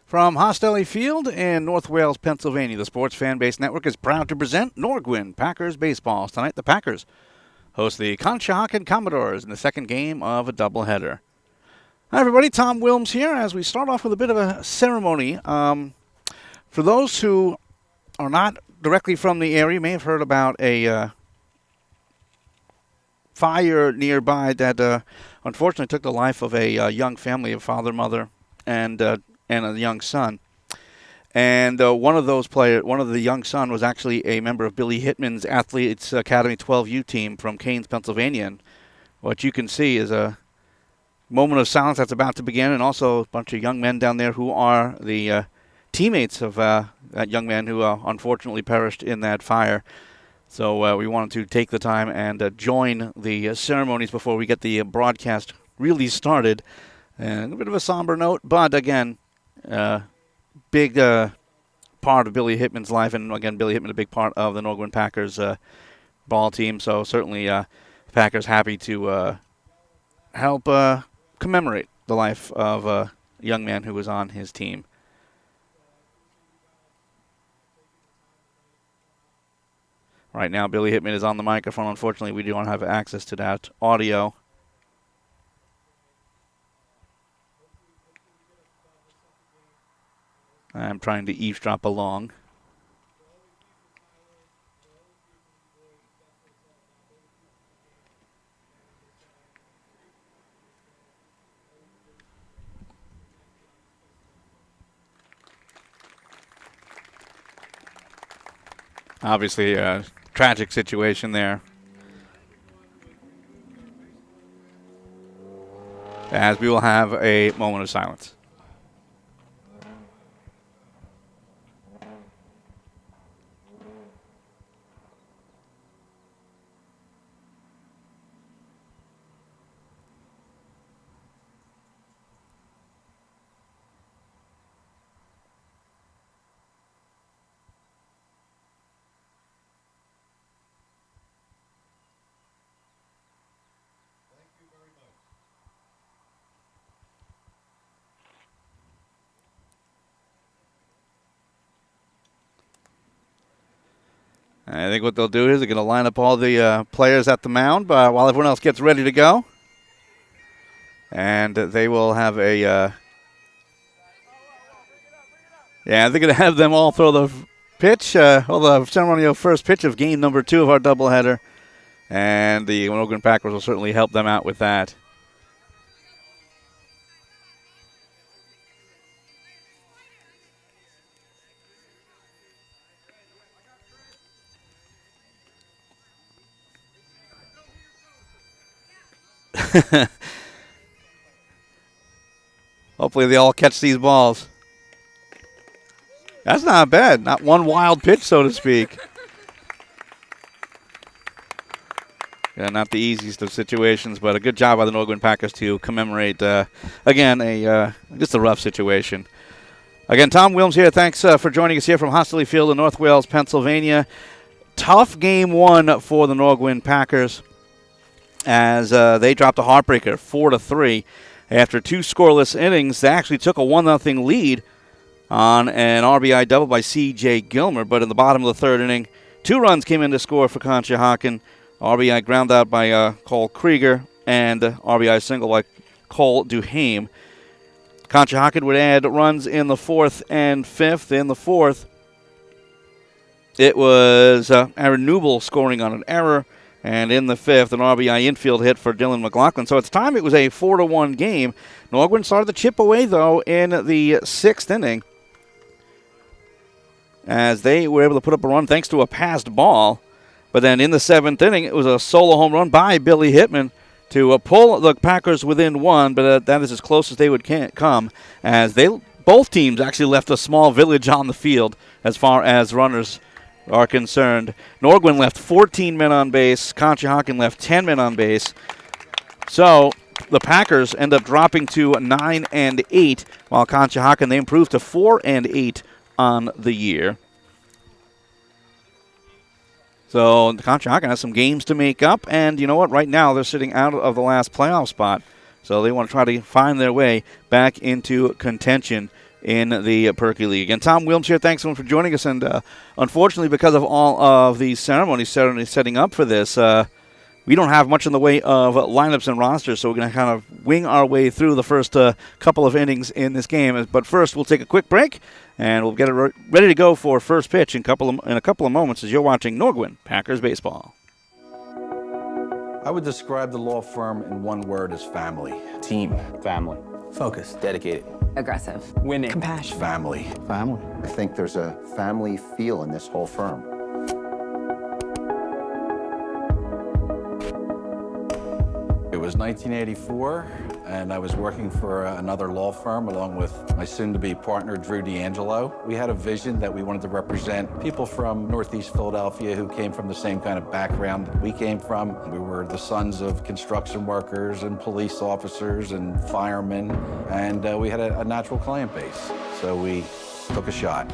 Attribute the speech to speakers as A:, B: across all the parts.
A: From Hostelli Field in North Wales, Pennsylvania, the Sports Fan Base Network is proud to present Nor-Gwyn Packers baseball. Tonight, the Packers host the Conshohocken Commodores in the second game of a doubleheader. Hi, everybody. Tom Wilms here as we start off with a bit of a ceremony. For those who are not directly from the area, you may have heard about a fire nearby that unfortunately took the life of a young family, a father, mother, and a young son. And one of the young son was actually a member of Billy Hitman's Athletes Academy 12U team from Keynes, Pennsylvania. And what you can see is a moment of silence that's about to begin, and also a bunch of young men down there who are the teammates of that young man who unfortunately perished in that fire. So we wanted to take the time and join the ceremonies before we get the broadcast really started. And a bit of a somber note, but again, big part of Billy Hitman's life, and again, Billy Hitman a big part of the Nor-Gwyn Packers ball team. So certainly, Packers happy to help commemorate the life of a young man who was on his team. Right now, Billy Hitman is on the microphone. Unfortunately, we don't have access to that audio. I'm trying to eavesdrop along. Obviously, a tragic situation there. As we will have a moment of silence. I think what they'll do is they're going to line up all the players at the mound while everyone else gets ready to go. And they will have a... they're going to have them all throw the pitch, the ceremonial first pitch of game number 2 of our doubleheader. And the Nor-Gwyn Packers will certainly help them out with that. Hopefully they all catch these balls. That's not bad. Not one wild pitch, so to speak. Yeah, not the easiest of situations, but a good job by the Nor-Gwyn Packers to commemorate, again, just a rough situation. Again, Tom Wilms here. Thanks for joining us here from Hostelli Field in North Wales, Pennsylvania. Tough game 1 for the Nor-Gwyn Packers, as they dropped a heartbreaker, 4-3. After 2 scoreless innings, they actually took a 1-0 lead on an RBI double by C.J. Gilmer. But in the bottom of the 3rd inning, 2 runs came in to score for Conshohocken. RBI ground out by Cole Krieger, and RBI single by Cole Duhame. Conshohocken would add runs in the 4th and 5th. In the 4th, it was Aaron Newble scoring on an error. And in the 5th, an RBI infield hit for Dylan Mclaughlin. So at the time, it was a 4-1 game. Nor-Gwyn started to chip away, though, in the 6th inning, as they were able to put up a run thanks to a passed ball. But then in the 7th inning, it was a solo home run by Billy Hitman to pull the Packers within 1, but that is as close as they would come, as both teams actually left a small village on the field as far as runners are concerned. Nor-Gwyn left 14 men on base. Conshohocken left 10 men on base. So the Packers end up dropping to 9-8, while Conshohocken, they improved to 4-8 on the year. So Conshohocken has some games to make up, and you know what? Right now they're sitting out of the last playoff spot, so they want to try to find their way back into contention in the Perky League. And Tom Wilms here, thanks everyone for joining us. And unfortunately, because of all of these ceremonies setting up for this, we don't have much in the way of lineups and rosters, so we're going to kind of wing our way through the first couple of innings in this game. But first, we'll take a quick break, and we'll get it ready to go for first pitch in a couple of moments as you're watching Nor-Gwyn Packers baseball.
B: I would describe the law firm in one word as family.
C: Team.
D: Family.
C: Focus.
D: Dedicated.
E: Aggressive.
C: Winning.
E: Compassion.
B: Family.
C: Family.
F: I think there's a family feel in this whole firm.
B: It was 1984, and I was working for another law firm along with my soon-to-be partner, Drew D'Angelo. We had a vision that we wanted to represent people from Northeast Philadelphia who came from the same kind of background that we came from. We were the sons of construction workers and police officers and firemen, and we had a natural client base, so we took a shot.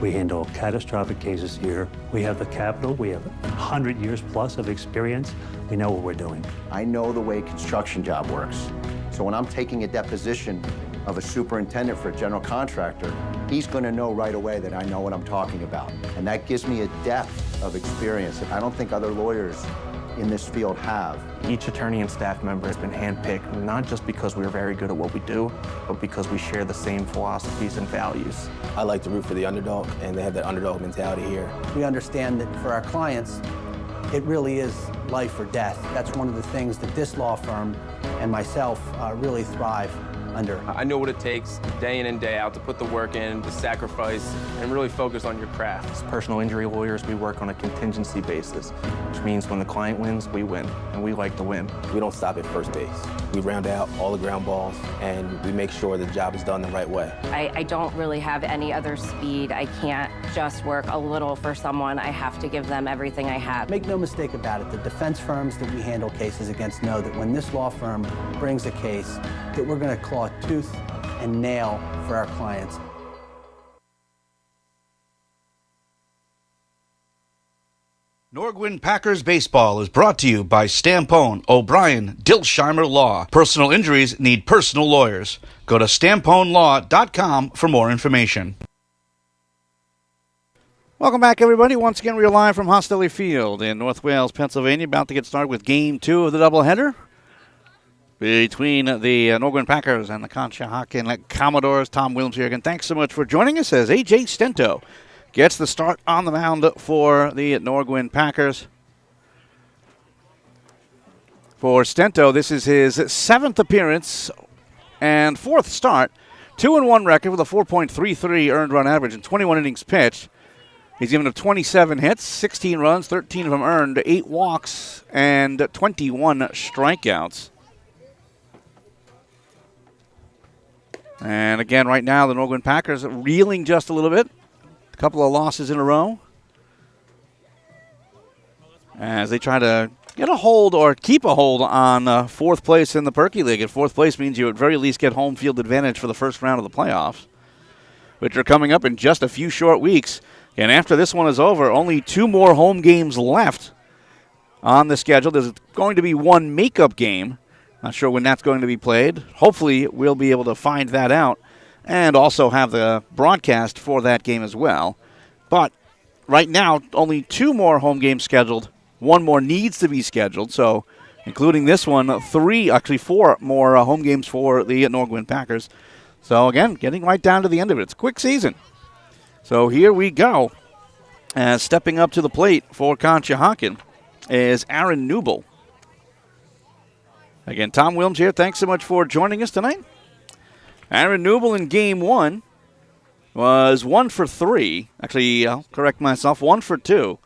G: We handle catastrophic cases here. We have the capital. We have 100 years plus of experience. We know what we're doing.
F: I know the way construction job works. So when I'm taking a deposition of a superintendent for a general contractor, he's going to know right away that I know what I'm talking about. And that gives me a depth of experience that I don't think other lawyers in this field have.
C: Each attorney and staff member has been handpicked, not just because we're very good at what we do, but because we share the same philosophies and values.
D: I like to root for the underdog, and they have that underdog mentality here.
H: We understand that for our clients, it really is life or death. That's one of the things that this law firm and myself really thrive under.
I: I know what it takes day in and day out to put the work in, to sacrifice, and really focus on your craft.
C: As personal injury lawyers, we work on a contingency basis, which means when the client wins, we win, and we like to win.
D: We don't stop at first base. We round out all the ground balls, and we make sure the job is done the right way.
E: I don't really have any other speed. I can't just work a little for someone. I have to give them everything I have.
H: Make no mistake about it, the defense firms that we handle cases against know that when this law firm brings a case, that we're going to claw tooth and nail for our clients.
A: Nor-Gwyn Packers Baseball is brought to you by Stampone, O'Brien, Dilsheimer Law. Personal injuries need personal lawyers. Go to stamponelaw.com for more information. Welcome back, everybody. Once again, we are live from Hostelry Field in North Wales, Pennsylvania, about to get started with Game 2 of the doubleheader between the Nor-Gwyn Packers and the Conshohocken Commodores. Tom Wilms here again. Thanks so much for joining us as A.J. Stento gets the start on the mound for the Nor-Gwyn Packers. For Stento, this is his 7th appearance and 4th start. 2-1 record with a 4.33 earned run average and 21 innings pitched. He's given up 27 hits, 16 runs, 13 of them earned, 8 walks, and 21 strikeouts. And again, right now, the Nor-Gwyn Packers are reeling just a little bit. A couple of losses in a row as they try to get a hold or keep a hold on 4th place in the Perky League. And 4th place means you at very least get home field advantage for the first round of the playoffs, which are coming up in just a few short weeks. And after this one is over, only 2 more home games left on the schedule. There's going to be one makeup game. Not sure when that's going to be played. Hopefully, we'll be able to find that out and also have the broadcast for that game as well. But right now, only 2 more home games scheduled. 1 more needs to be scheduled. So, including this one, 4 more home games for the Nor-Gwyn Packers. So, again, getting right down to the end of it. It's a quick season. So, here we go. Stepping up to the plate for Conshohocken is Aaron Newble. Again, Tom Wilms here. Thanks so much for joining us tonight. Aaron Newble in Game 1 was 1 for 3. Actually, I'll correct myself, 1 for 2.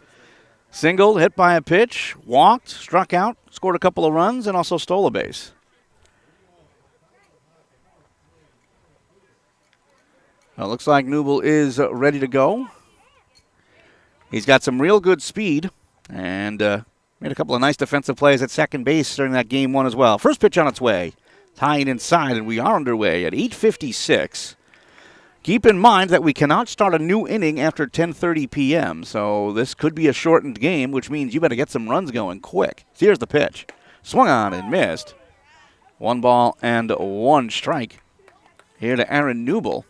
A: Singled, hit by a pitch, walked, struck out, scored a couple of runs, and also stole a base. Well, it looks like Newble is ready to go. He's got some real good speed and made a couple of nice defensive plays at second base during that Game 1 as well. First pitch on its way. Tying inside, and we are underway at 8:56. Keep in mind that we cannot start a new inning after 10:30 p.m., so this could be a shortened game, which means you better get some runs going quick. So here's the pitch. Swung on and missed. 1 ball and 1 strike here to Aaron Newble.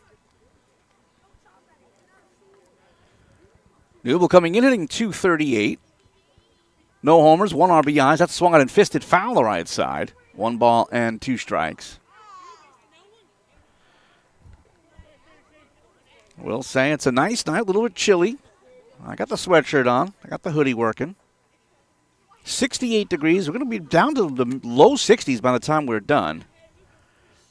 A: Newell coming in hitting .238. No homers, 1 RBIs. That's swung out and fisted foul the right side. 1 ball and 2 strikes. We'll say it's a nice night, a little bit chilly. I got the sweatshirt on. I got the hoodie working. 68 degrees. We're going to be down to the low 60s by the time we're done.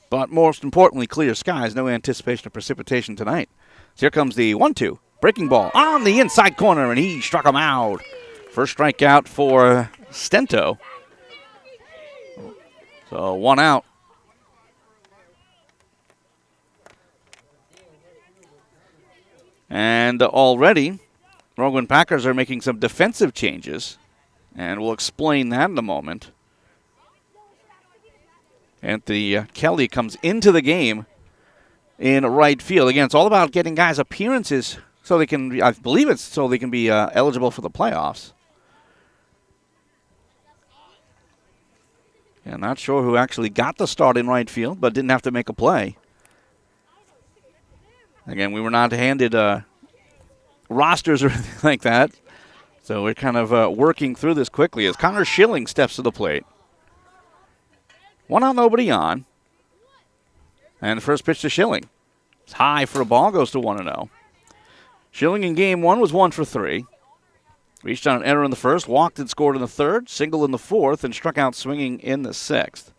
A: But most importantly, clear skies. No anticipation of precipitation tonight. So here comes the 1-2. Breaking ball on the inside corner, and he struck him out. First strikeout for Stento. So 1 out. And already, Nor-Gwyn Packers are making some defensive changes, and we'll explain that in a moment. Anthony Kelly comes into the game in right field. Again, it's all about getting guys appearances so they can, I believe it's so they can be eligible for the playoffs. Yeah, not sure who actually got the start in right field, but didn't have to make a play. Again, we were not handed rosters or anything like that, so we're kind of working through this quickly as Connor Schilling steps to the plate. 1 out, nobody on. And the first pitch to Schilling. It's high for a ball, goes to 1-0. Schilling in game 1 was 1 for 3. Reached on an error in the first, walked and scored in the third, single in the fourth, and struck out swinging in the sixth.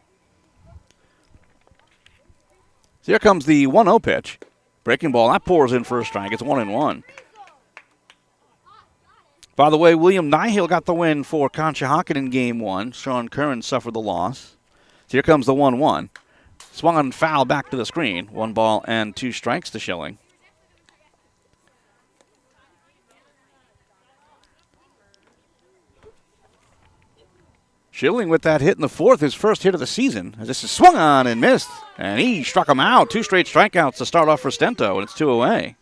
A: So here comes the 1-0 pitch. Breaking ball, that pours in for a strike. It's 1-1. By the way, William Nihill got the win for Conshohocken in game 1. Sean Curran suffered the loss. So here comes the 1-1. Swung on foul back to the screen. 1 ball and 2 strikes to Schilling. Schilling with that hit in the fourth, his first hit of the season. As this is swung on and missed. And he struck him out. 2 straight strikeouts to start off for Stento, and it's 2 away.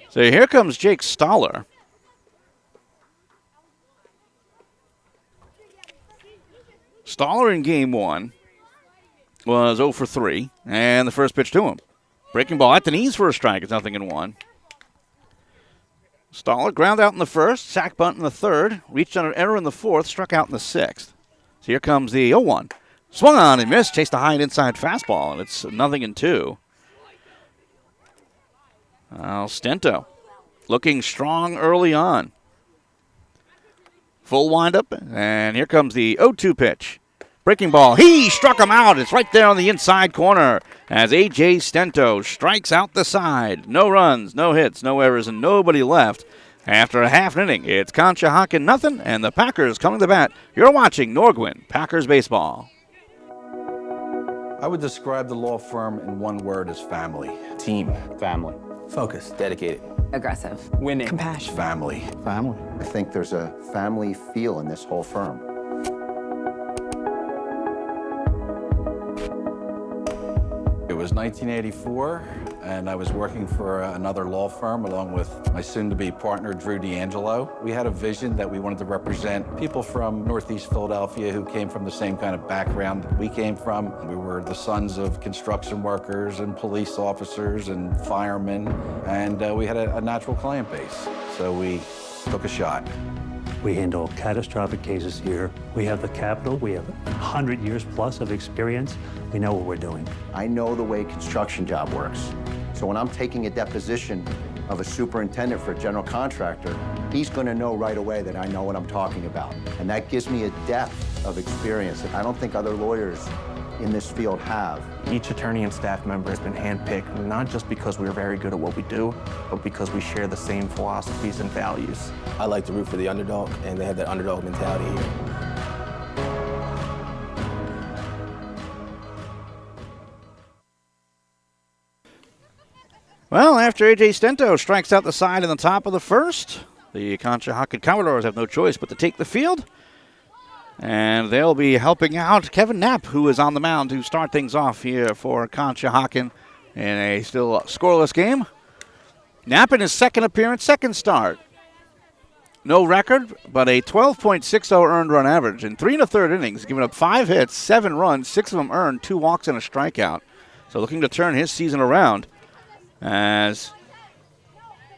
A: So here comes Jake Stoller. Stoller in game 1 was 0 for 3, and the first pitch to him. Breaking ball at the knees for a strike. It's 0-1. Stoller ground out in the first, sack bunt in the third, reached on an error in the fourth, struck out in the sixth. So here comes the 0-1. Swung on and missed, chased a high and inside fastball, and it's 0-2. Stento looking strong early on. Full windup, and here comes the 0-2 pitch. Breaking ball, he struck him out. It's right there on the inside corner as A.J. Stento strikes out the side. No runs, no hits, no errors, and nobody left. After a half inning, it's Conshohocken nothing, and the Packers coming to bat. You're watching Nor-Gwyn Packers baseball.
B: I would describe the law firm in one word as family.
D: Team.
C: Family.
D: Focus. Dedicated.
E: Aggressive.
I: Winning.
E: Compassion.
B: Family.
H: Family.
F: I think there's a family feel in this whole firm.
B: It was 1984, and I was working for another law firm along with my soon-to-be partner, Drew D'Angelo. We had a vision that we wanted to represent people from Northeast Philadelphia who came from the same kind of background that we came from. We were the sons of construction workers and police officers and firemen, and we had a natural client base, so we took a shot.
G: We handle catastrophic cases here. We have the capital. We have 100 years plus of experience. We know what we're doing.
F: I know the way construction job works. So when I'm taking a deposition of a superintendent for a general contractor, he's going to know right away that I know what I'm talking about. And that gives me a depth of experience that I don't think other lawyers in this field have.
C: Each attorney and staff member has been handpicked, not just because we're very good at what we do, but because we share the same philosophies and values.
D: I like to root for the underdog, and they have that underdog mentality here.
A: Well, after A.J. Stento strikes out the side in the top of the first, the Conshohocken Commodores have no choice but to take the field. And they'll be helping out Kevin Knapp, who is on the mound to start things off here for Conshohocken in a still scoreless game. Knapp in his second appearance, second start. No record, but a 12.60 earned run average in 3 1/3 innings, giving up 5 hits, 7 runs, 6 of them earned, 2 walks and a strikeout. So looking to turn his season around. As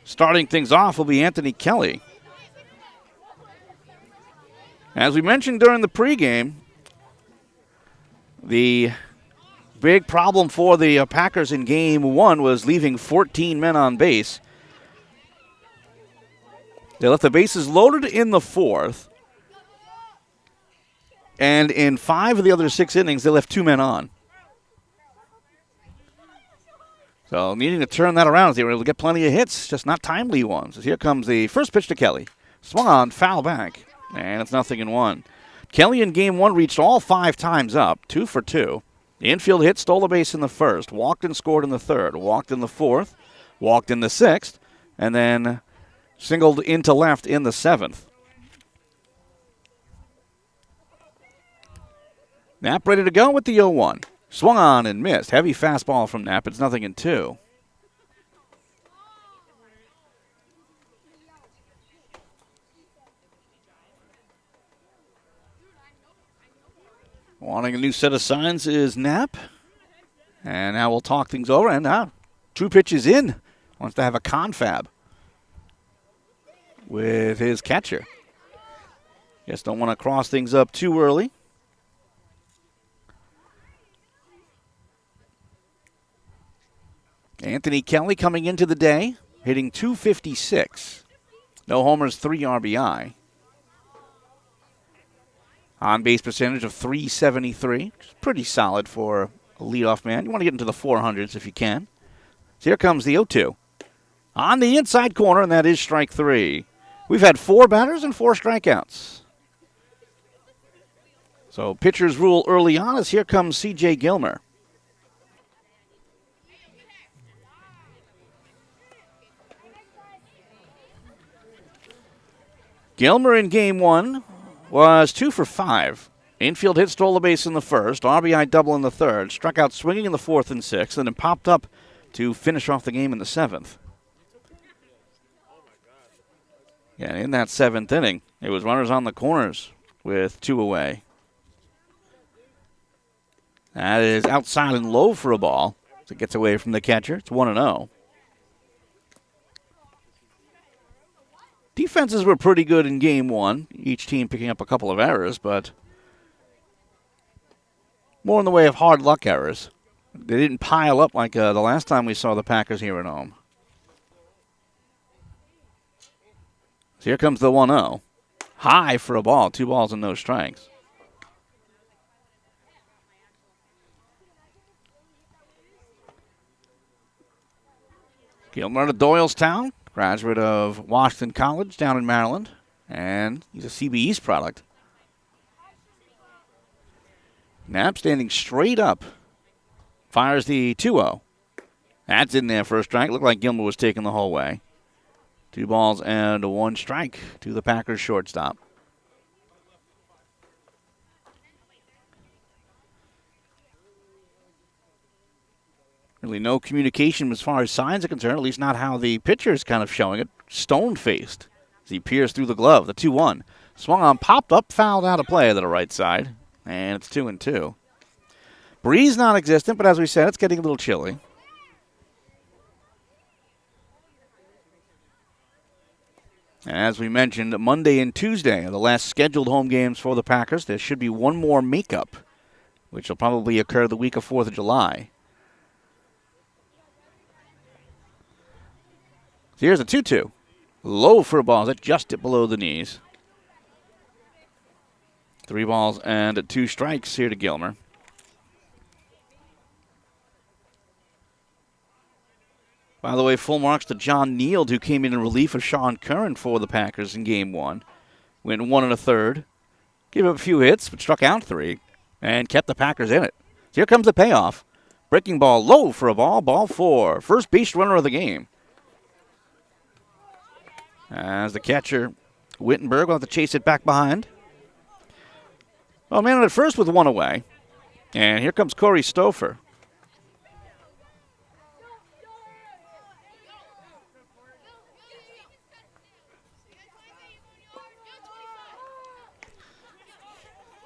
A: starting things off will be Anthony Kelly. As we mentioned during the pregame, the big problem for the Packers in Game 1 was leaving 14 men on base. They left the bases loaded in the fourth, and in 5 of the other 6 innings, they left 2 men on. So needing to turn that around, they were able to get plenty of hits, just not timely ones. As here comes the first pitch to Kelly. Swung on, foul back, and it's 0-1. Kelly in Game 1 reached all 5 times up, 2 for 2. The infield hit, stole a base in the first, walked and scored in the third, walked in the fourth, walked in the sixth, and then singled into left in the seventh. Knapp ready to go with the 0-1. Swung on and missed. Heavy fastball from Knapp. It's 0-2. Wanting a new set of signs is Knapp. And now we'll talk things over. And now 2 pitches in. Wants to have a confab with his catcher. Just don't want to cross things up too early. Anthony Kelly coming into the day, hitting .256. No homers, 3 RBI. On-base percentage of .373, which is pretty solid for a leadoff man. You want to get into the 400s if you can. So here comes the 0-2. On the inside corner, and that is strike 3. We've had 4 batters and 4 strikeouts. So pitcher's rule early on as here comes C.J. Gilmer. Gilmer in Game 1 was 2 for 5. Infield hit, stole the base in the first, RBI double in the third, struck out swinging in the fourth and sixth, and then popped up to finish off the game in the seventh. Yeah, in that 7th inning, it was runners on the corners with 2 away. That is outside and low for a ball. So it gets away from the catcher. It's 1-0. Defenses were pretty good in Game 1, each team picking up a couple of errors, but more in the way of hard luck errors. They didn't pile up like the last time we saw the Packers here at home. So here comes the 1-0. High for a ball, 2 balls and no strikes. Gilmer to Doylestown. Graduate of Washington College down in Maryland, and he's a CB East product. Knapp standing straight up. Fires the 2-0. That's in there for a strike. Looked like Gilmer was taking the whole way. 2 balls and 1 strike to the Packers shortstop. Really no communication as far as signs are concerned, at least not how the pitcher is kind of showing it. Stone-faced as he peers through the glove. The 2-1. Swung on, popped up, fouled out of play to the right side. And it's 2-2. Breeze non-existent, but as we said, it's getting a little chilly. As we mentioned, Monday and Tuesday are the last scheduled home games for the Packers. There should be 1 more makeup, which will probably occur the week of 4th of July. Here's a 2-2. Low for a ball. That just it below the knees. 3 balls and 2 strikes here to Gilmer. By the way, full marks to John Neild, who came in relief of Sean Curran for the Packers in Game 1. Went 1 1/3. Gave up a few hits, but struck out 3. And kept the Packers in it. So here comes the payoff. Breaking ball low for a ball. Ball 4. First base runner of the game. As the catcher, Wittenberg, will have to chase it back behind. Well, man at first with 1 away. And here comes Corey Stouffer.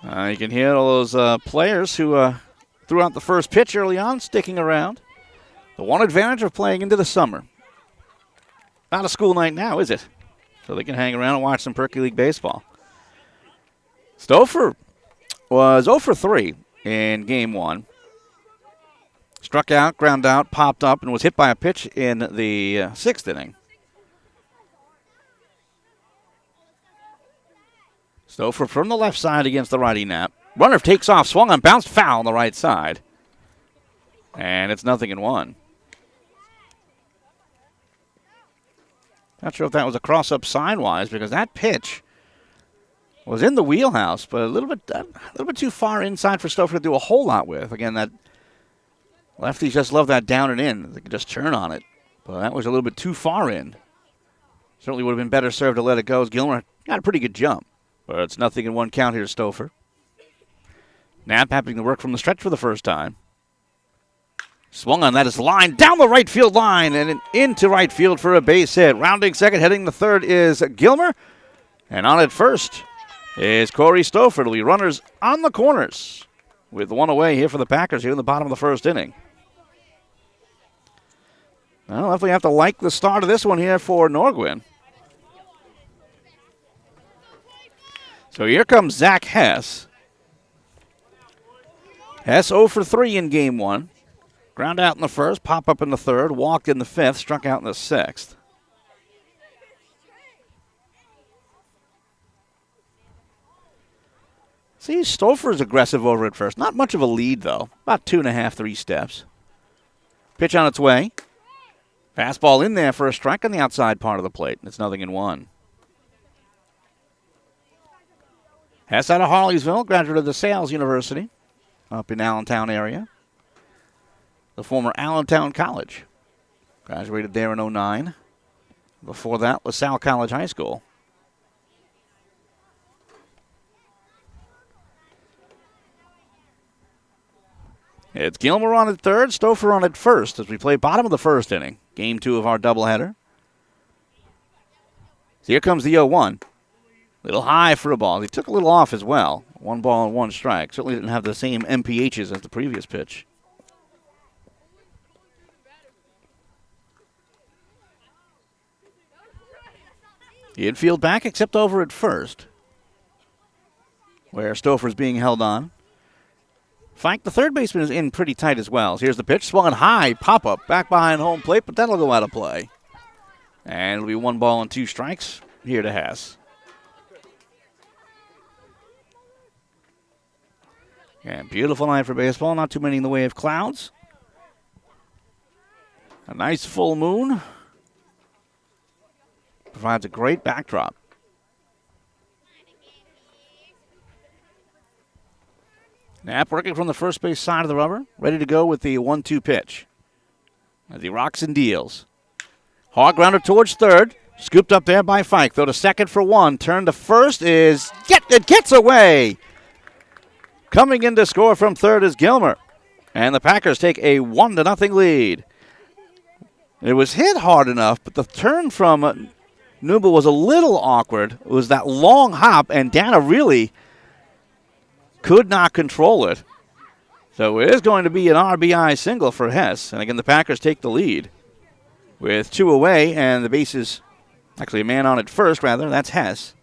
A: You can hear all those players who threw out the first pitch early on sticking around. The one advantage of playing into the summer. Not a school night now, is it? So they can hang around and watch some Perky League baseball. Stouffer was 0 for 3 in game 1. Struck out, ground out, popped up, and was hit by a pitch in the 6th inning. Stouffer from the left side against the righty Knapp. Runner takes off, swung on, bounced foul on the right side. And it's 0-1. Not sure if that was a cross-up sign-wise, because that pitch was in the wheelhouse, but a little bit too far inside for Stouffer to do a whole lot with. Again, that lefties just love that down and in. They can just turn on it. But that was a little bit too far in. Certainly would have been better served to let it go, as Gilmer got a pretty good jump. But it's 0-1 count here to Stouffer. Knapp having to work from the stretch for the first time. Swung on, that is line down the right field line and into right field for a base hit. Rounding second, heading the third is Gilmer. And on at first is Corey Stouffer. It'll be runners on the corners with one away here for the Packers here in the bottom of the first inning. Well, definitely have to like the start of this one here for Nor-Gwyn. So here comes Zach Hess. Hess 0 for 3 in game 1. Ground out in the first, pop up in the third, walked in the 5th, struck out in the 6th. See, Stouffer is aggressive over at first. Not much of a lead, though. About 2.5, 3 steps. Pitch on its way. Fastball in there for a strike on the outside part of the plate. It's 0-1. Hess out of Harleysville, graduate of the Sales University up in Allentown area. The former Allentown College. Graduated there in 2009. Before that, LaSalle College High School. It's Gilmer on at third, Stouffer on at first as we play bottom of the first inning. Game 2 of our doubleheader. So here comes the 0-1. Little high for a ball. He took a little off as well. 1 ball and 1 strike. Certainly didn't have the same MPHs as the previous pitch. The infield back except over at first, where Stouffer's being held on. Fike, the third baseman, is in pretty tight as well. So here's the pitch, swung high, pop-up, back behind home plate, but that'll go out of play. And it'll be 1 ball and 2 strikes here to Hess. And beautiful night for baseball, not too many in the way of clouds. A nice full moon. Provides a great backdrop. Knapp working from the first base side of the rubber, ready to go with the 1-2 pitch. As he rocks and deals. Hard grounder towards third. Scooped up there by Fike. Throw to second for 1. Turn to first is it gets away. Coming in to score from third is Gilmer. And the Packers take a 1-0 lead. It was hit hard enough, but the turn from Nubel was a little awkward. It was that long hop, and Dana really could not control it. So it is going to be an RBI single for Hess. And again, the Packers take the lead with 2 away, and the bases, actually a man on at first, rather. That's Hess.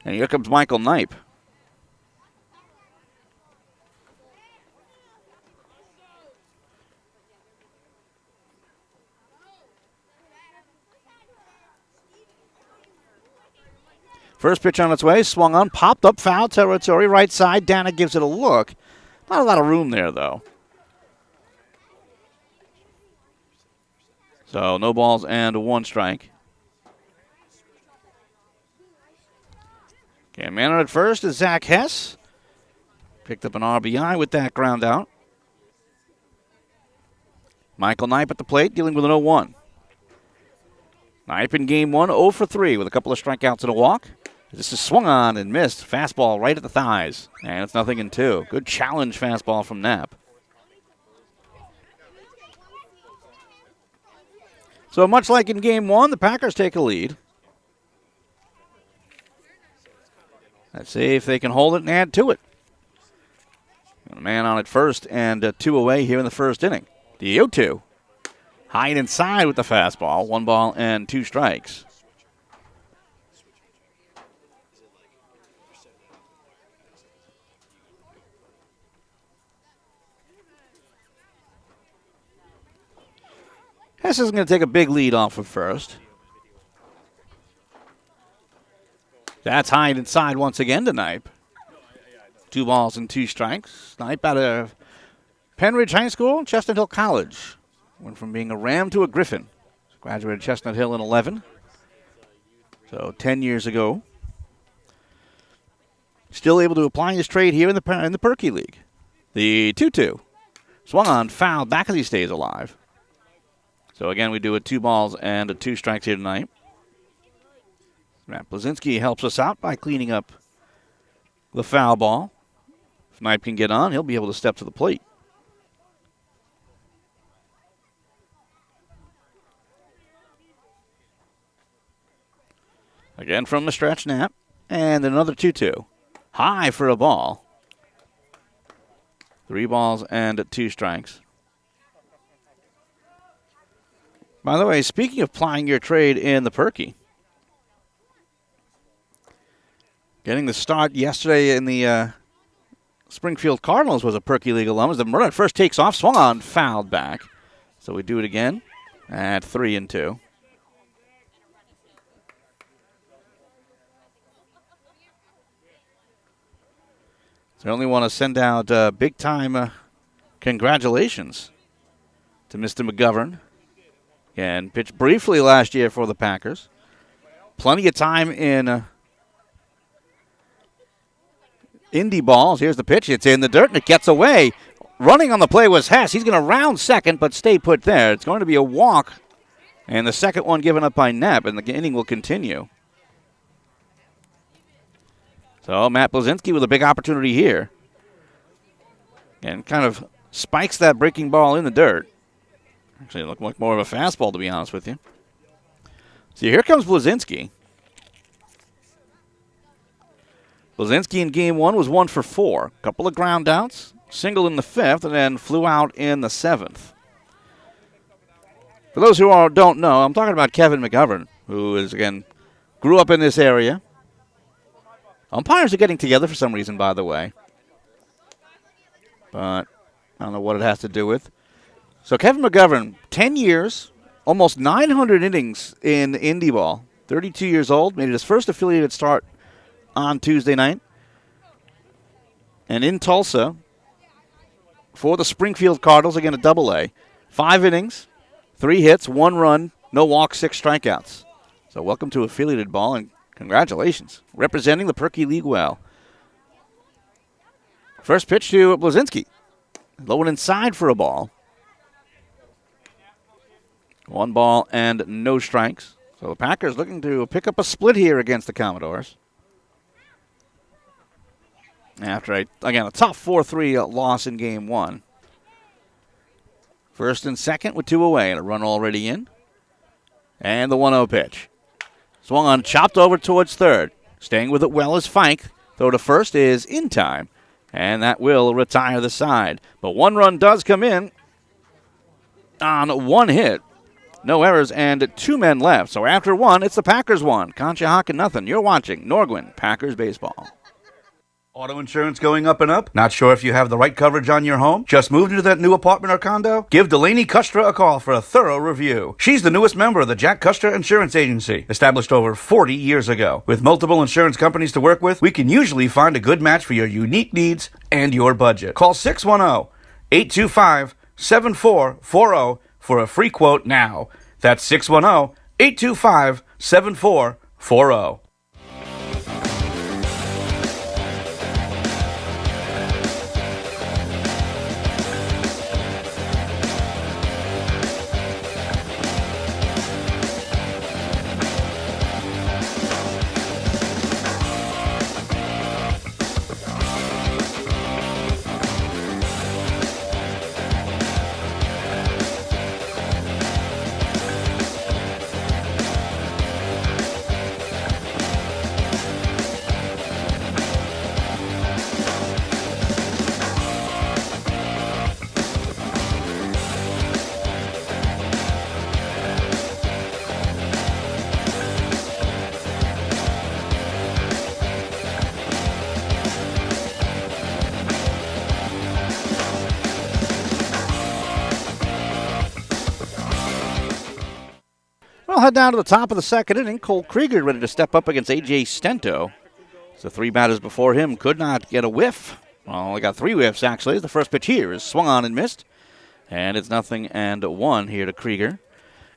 A: And here comes Michael Knipe. First pitch on its way, swung on, popped up, foul territory, right side. Dana gives it a look. Not a lot of room there, though. So no balls and 1 strike. Okay, man on at first is Zach Hess. Picked up an RBI with that ground out. Michael Knipe at the plate, dealing with an 0-1. Knipe in game 1, 0 for 3 with a couple of strikeouts and a walk. This is swung on and missed. Fastball right at the thighs. And it's 0-2. Good challenge fastball from Knapp. So much like in game 1, the Packers take a lead. Let's see if they can hold it and add to it. Got a man on at first and 2 away here in the first inning. The 0-2. High and inside with the fastball. 1 ball and 2 strikes. Hess is going to take a big lead off of first. That's high and inside once again to Knipe. 2 balls and 2 strikes. Knipe out of Penridge High School, Chestnut Hill College. Went from being a Ram to a Griffin. Graduated Chestnut Hill in 11. So 10 years ago. Still able to apply his trade here in the Perky League. The 2-2. Swung on, foul, back as he stays alive. So again, we do a 2 balls and a 2 strikes here tonight. Matt Blazinski helps us out by cleaning up the foul ball. If Knipe can get on, he'll be able to step to the plate. Again from the stretch, Knapp. And another 2-2. High for a ball. 3 balls and 2 strikes. By the way, speaking of plying your trade in the Perky, getting the start yesterday in the Springfield Cardinals was a Perky League alum. As the runner at first takes off, swung on, fouled back. So we do it again at 3-2. So I only want to send out big-time congratulations to Mr. McGovern. And pitched briefly last year for the Packers. Plenty of time in Indy balls. Here's the pitch. It's in the dirt, and it gets away. Running on the play was Hess. He's going to round second, but stay put there. It's going to be a walk, and the second one given up by Knapp, and the inning will continue. So Matt Blazinski with a big opportunity here. And kind of spikes that breaking ball in the dirt. Actually, it looked like more of a fastball, to be honest with you. So here comes Blazinski. Blazinski in game 1 was 1 for 4. Couple of ground outs, single in the 5th, and then flew out in the 7th. For those who don't know, I'm talking about Kevin McGovern, who is, again, grew up in this area. Umpires are getting together for some reason, by the way. But I don't know what it has to do with. So Kevin McGovern, 10 years, almost 900 innings in Indy ball. 32 years old, made his first affiliated start on Tuesday night. And in Tulsa, for the Springfield Cardinals, again a double-A. 5 innings, 3 hits, 1 run, no walks, 6 strikeouts. So welcome to affiliated ball, and congratulations. Representing the Perky League well. First pitch to Blazinski. Low and inside for a ball. 1 ball and no strikes. So the Packers looking to pick up a split here against the Commodores. After, again, a tough 4-3 loss in game 1. First and second with 2 away and a run already in. And the 1-0 pitch. Swung on, chopped over towards third. Staying with it well is Fike. Throw to first is in time. And that will retire the side. But 1 run does come in on 1 hit. No errors and 2 men left. So after 1, it's the Packers 1. Conshohocken nothing. You're watching Nor-Gwyn Packers baseball.
J: Auto insurance going up and up? Not sure if you have the right coverage on your home? Just moved into that new apartment or condo? Give Delaney Kustra a call for a thorough review. She's the newest member of the Jack Kustra Insurance Agency, established over 40 years ago. With multiple insurance companies to work with, we can usually find a good match for your unique needs and your budget. Call 610-825-7440 for a free quote now. That's 610-825-7440.
A: down to the top of the second inning. Cole Krieger ready to step up against A.J. Stento. So 3 batters before him could not get a whiff. Well, only got 3 whiffs, actually. The first pitch here is swung on and missed. And it's 0-1 here to Krieger.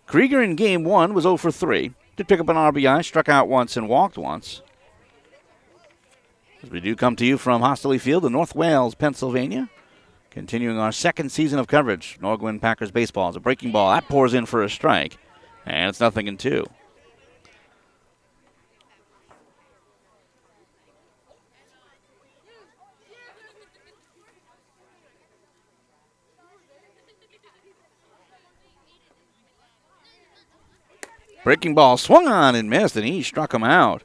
A: Krieger in game 1 was 0 for 3. Did pick up an RBI, struck out once and walked once. As we do come to you from Hosteley Field in North Wales, Pennsylvania. Continuing our second season of coverage. Nor-Gwyn Packers baseball. It's a breaking ball. That pours in for a strike. And it's 0-2. Breaking ball swung on and missed, and he struck him out.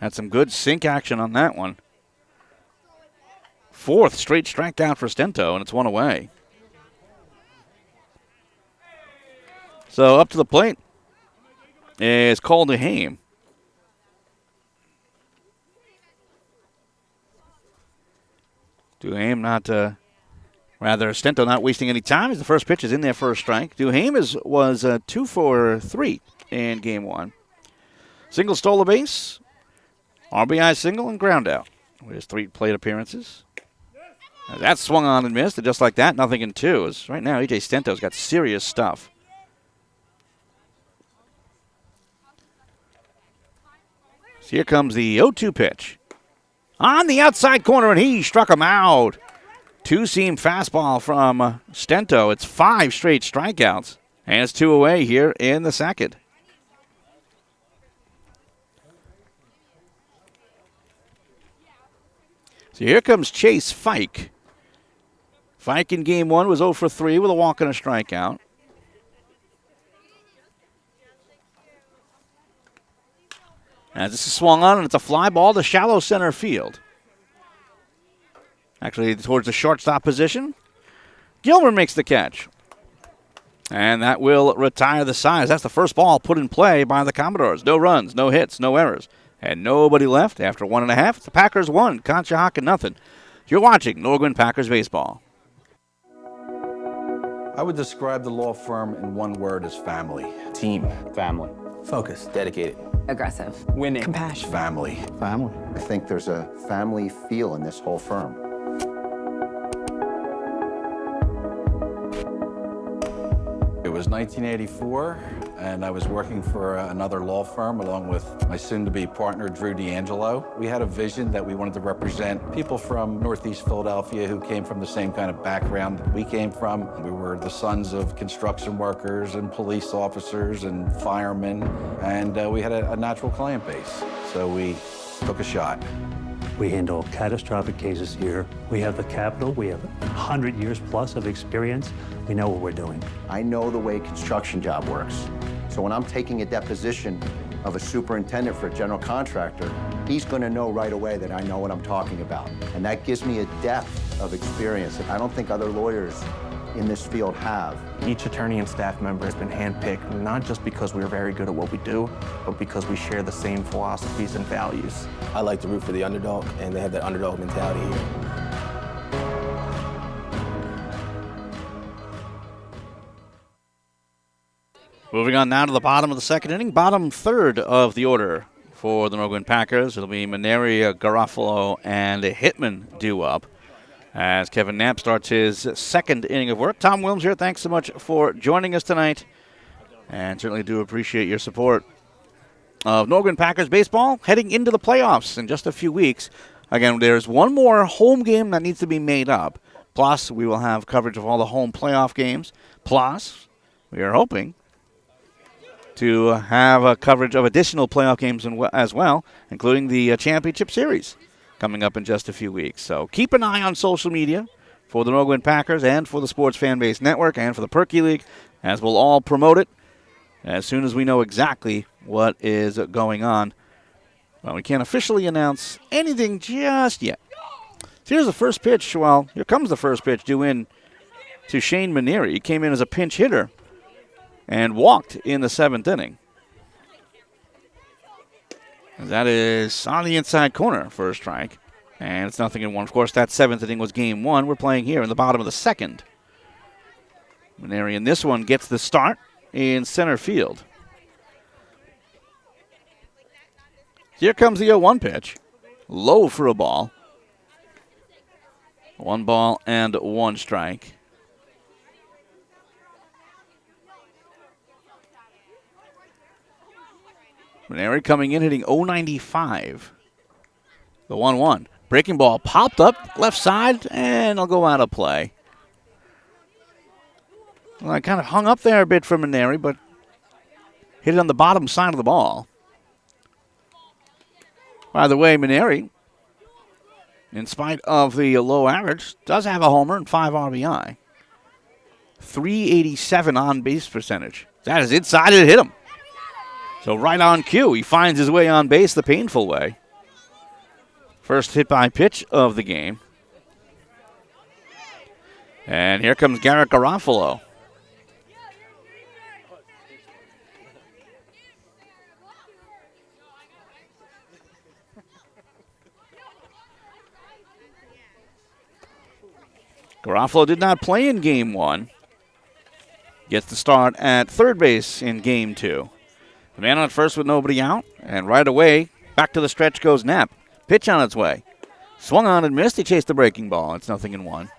A: Had some good sink action on that one. 4th straight strikeout for Stento, and it's 1 away. So up to the plate is Cole DeHame. DeHame Stento not wasting any time as the first pitch is in there for a strike. DeHame was 2 for 3 in game 1. Single stole a base, RBI single, and ground out with his 3 plate appearances. That swung on and missed, and just like that, 0-2. As right now, A.J. Stento's got serious stuff. So here comes the 0-2 pitch. On the outside corner, and he struck him out. 2-seam fastball from Stento. It's 5 straight strikeouts, and it's 2 away here in the second. So here comes Chase Fike. Fike in game 1 was 0 for 3 with a walk and a strikeout. As this is swung on, and it's a fly ball to shallow center field. Actually, towards the shortstop position. Gilmer makes the catch. And that will retire the side. That's the first ball put in play by the Commodores. No runs, no hits, no errors. And nobody left after 1.5. The Packers won. Conshohocken 0. You're watching Nor-Gwyn Packers baseball.
B: I would describe the law firm in one word as family.
D: Team.
H: Family.
D: Focus. Dedicated.
E: Aggressive.
I: Winning.
E: Compassion.
B: Family.
H: Family.
F: I think there's a family feel in this whole firm.
B: It was 1984, and I was working for another law firm along with my soon-to-be partner, Drew D'Angelo. We had a vision that we wanted to represent people from Northeast Philadelphia who came from the same kind of background that we came from. We were the sons of construction workers and police officers and firemen, and we had a natural client base, so we took a shot.
G: We handle catastrophic cases here. We have the capital. We have 100 years plus of experience. We know what we're doing.
F: I know the way construction job works. So when I'm taking a deposition of a superintendent for a general contractor, he's going to know right away that I know what I'm talking about. And that gives me a depth of experience that I don't think other lawyers in this field have.
C: Each attorney and staff member has been handpicked not just because we're very good at what we do, but because we share the same philosophies and values.
D: I like to root for the underdog, and they have that underdog mentality here.
A: Moving on now to the bottom of the second inning, bottom third of the order for the Nor-Gwyn Packers. It'll be Maneri, Garofalo, and Hitman due up as Kevin Knapp starts his second inning of work. Tom Wilms here, thanks so much for joining us tonight, and certainly do appreciate your support of Nor-Gwyn Packers baseball heading into the playoffs in just a few weeks. Again, there's one more home game that needs to be made up. Plus, we will have coverage of all the home playoff games. Plus, we are hoping to have a coverage of additional playoff games as well, including the Championship Series coming up in just a few weeks. So keep an eye on social media for the Nor-Gwyn Packers and for the Sports Fan Base Network and for the Perky League, as we'll all promote it as soon as we know exactly what is going on. Well, we can't officially announce anything just yet. So here's the first pitch. Well, here comes the first pitch due in to Shane Maneri. He came in as a pinch hitter and walked in the 7th inning. That is on the inside corner for a strike. And it's 0-1. Of course, that 7th inning was game 1. We're playing here in the bottom of the second. Maneri in this one gets the start in center field. Here comes the 0-1 pitch. Low for a ball. 1 ball and 1 strike. Maneri coming in hitting .095. The 1-1. Breaking ball popped up left side, and it'll go out of play. Well, I kind of hung up there a bit for Maneri, but hit it on the bottom side of the ball. By the way, Maneri, in spite of the low average, does have a homer and 5 RBI. 387 on base percentage. That is inside and hit him. So right on cue, he finds his way on base the painful way. First hit by pitch of the game. And here comes Garrett Garofalo. Garofalo did not play in Game 1. Gets the start at third base in Game 2. The man on first with nobody out, and right away, back to the stretch goes Knapp. Pitch on its way. Swung on and missed. He chased the breaking ball. It's 0-1.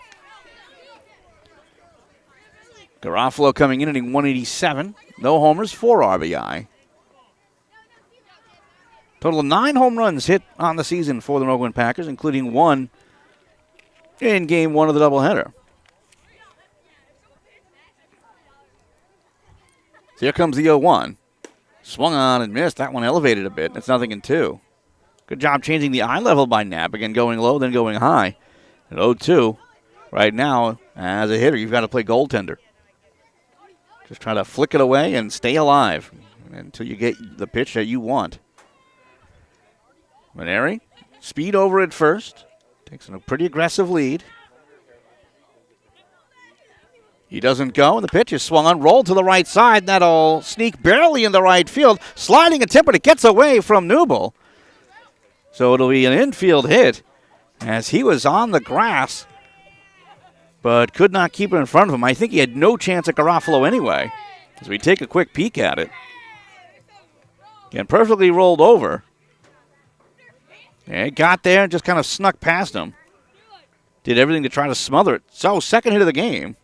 A: Garofalo coming in hitting 187. No homers, 4 RBI. Total of 9 home runs hit on the season for the Nor-Gwyn Packers, including 1 in Game 1 of the doubleheader. So here comes the 0-1. Swung on and missed. That one elevated a bit. It's 0-2. Good job changing the eye level by Knapp. Again, going low, then going high. At 0-2, right now, as a hitter, you've got to play goaltender. Just try to flick it away and stay alive until you get the pitch that you want. Maneri, speed over at first. Takes a pretty aggressive lead. He doesn't go, and the pitch is swung on, rolled to the right side. That'll sneak barely in the right field. Sliding attempt, but it gets away from Newble. So it'll be an infield hit as he was on the grass, but could not keep it in front of him. I think he had no chance at Garofalo anyway. As we take a quick peek at it. Again, perfectly rolled over. And it got there and just kind of snuck past him. Did everything to try to smother it. So, second hit of the game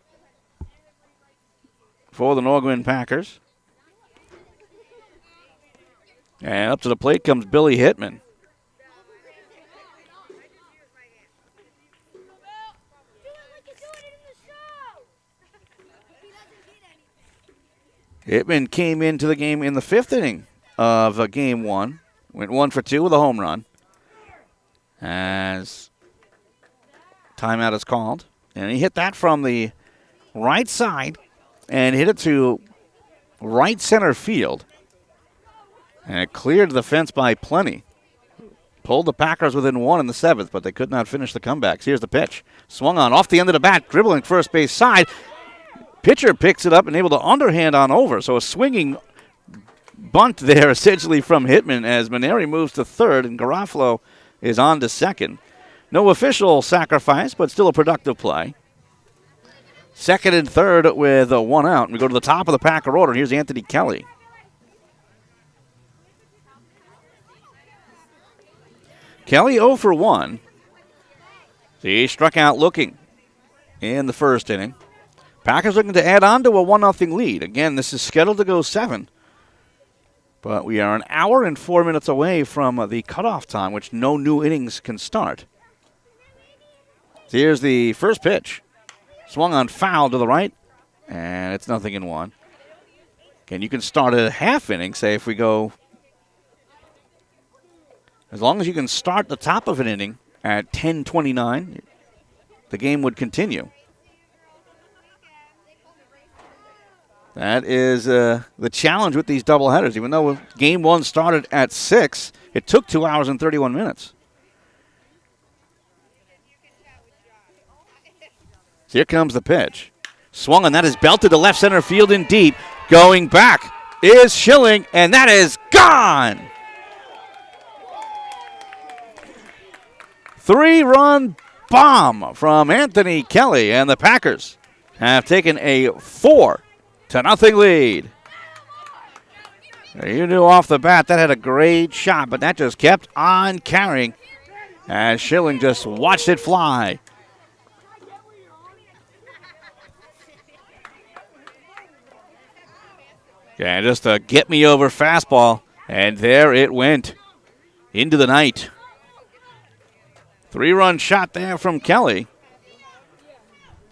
A: for the Nor-Gwyn Packers. And up to the plate comes Billy Hitman. Hitman came into the game in the 5th inning of Game 1. Went 1 for 2 with a home run. As timeout is called. And he hit that from the right side and hit it to right center field. And it cleared the fence by plenty. Pulled the Packers within 1 in the 7th, but they could not finish the comebacks. Here's the pitch. Swung on off the end of the bat, dribbling first base side. Pitcher picks it up and able to underhand on over. So a swinging bunt there essentially from Hitman as Maneri moves to third and Garofalo is on to second. No official sacrifice, but still a productive play. Second and third with 1 out. We go to the top of the Packer order. Here's Anthony Kelly. Kelly 0 for 1. He struck out looking in the first inning. Packers looking to add on to a 1-0 lead. Again, this is scheduled to go 7. But we are an hour and 4 minutes away from the cutoff time, which no new innings can start. So here's the first pitch. Swung on foul to the right, and it's 0-1. Again, you can start at a half inning, say if we go, as long as you can start the top of an inning at 10:29, the game would continue. That is the challenge with these doubleheaders. Even though Game 1 started at 6, it took 2 hours and 31 minutes. So here comes the pitch. Swung, and that is belted to left center field in deep. Going back is Schilling, and that is gone! 3-run bomb from Anthony Kelly, and the Packers have taken a 4-0 lead. You knew off the bat that had a great shot, but that just kept on carrying as Schilling just watched it fly. Yeah, just a get-me-over fastball, and there it went into the night. 3-run shot there from Kelly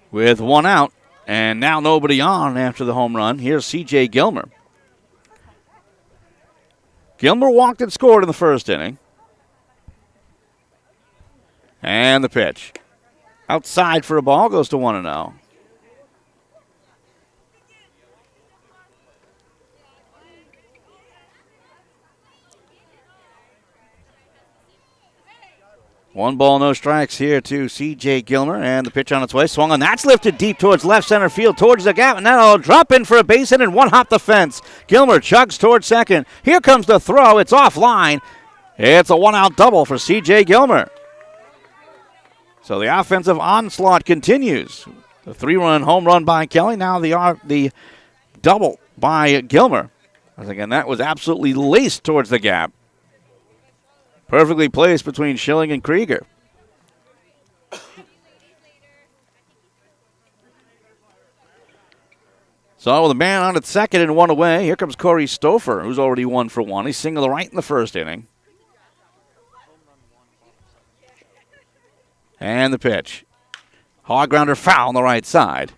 A: with 1 out, and now nobody on after the home run. Here's C.J. Gilmer. Gilmer walked and scored in the first inning. And the pitch. Outside for a ball, goes to 1-0. One ball, no strikes here to C.J. Gilmer, and the pitch on its way. Swung on. That's lifted deep towards left center field, towards the gap, and that'll drop in for a base hit and one hop the fence. Gilmer chugs towards second. Here comes the throw. It's offline. It's a 1-out double for C.J. Gilmer. So the offensive onslaught continues. The 3-run home run by Kelly. Now the double by Gilmer. As again, that was absolutely laced towards the gap. Perfectly placed between Schilling and Krieger. So with a man on at second and 1 away, here comes Corey Stouffer, who's already 1 for 1. He singled right in the first inning. And the pitch. Hard grounder foul on the right side.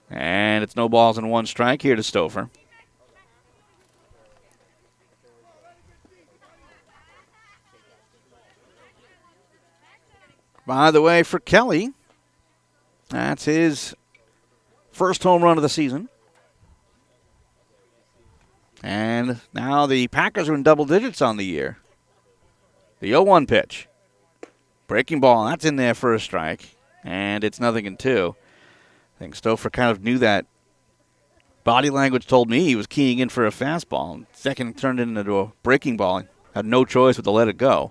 A: And it's no balls and 1 strike here to Stouffer. By the way, for Kelly, that's his first home run of the season. And now the Packers are in double digits on the year. The 0-1 pitch. Breaking ball, that's in there for a strike. And it's 0-2. I think Stouffer kind of knew that. Body language told me he was keying in for a fastball. Second turned it into a breaking ball. Had no choice but to let it go.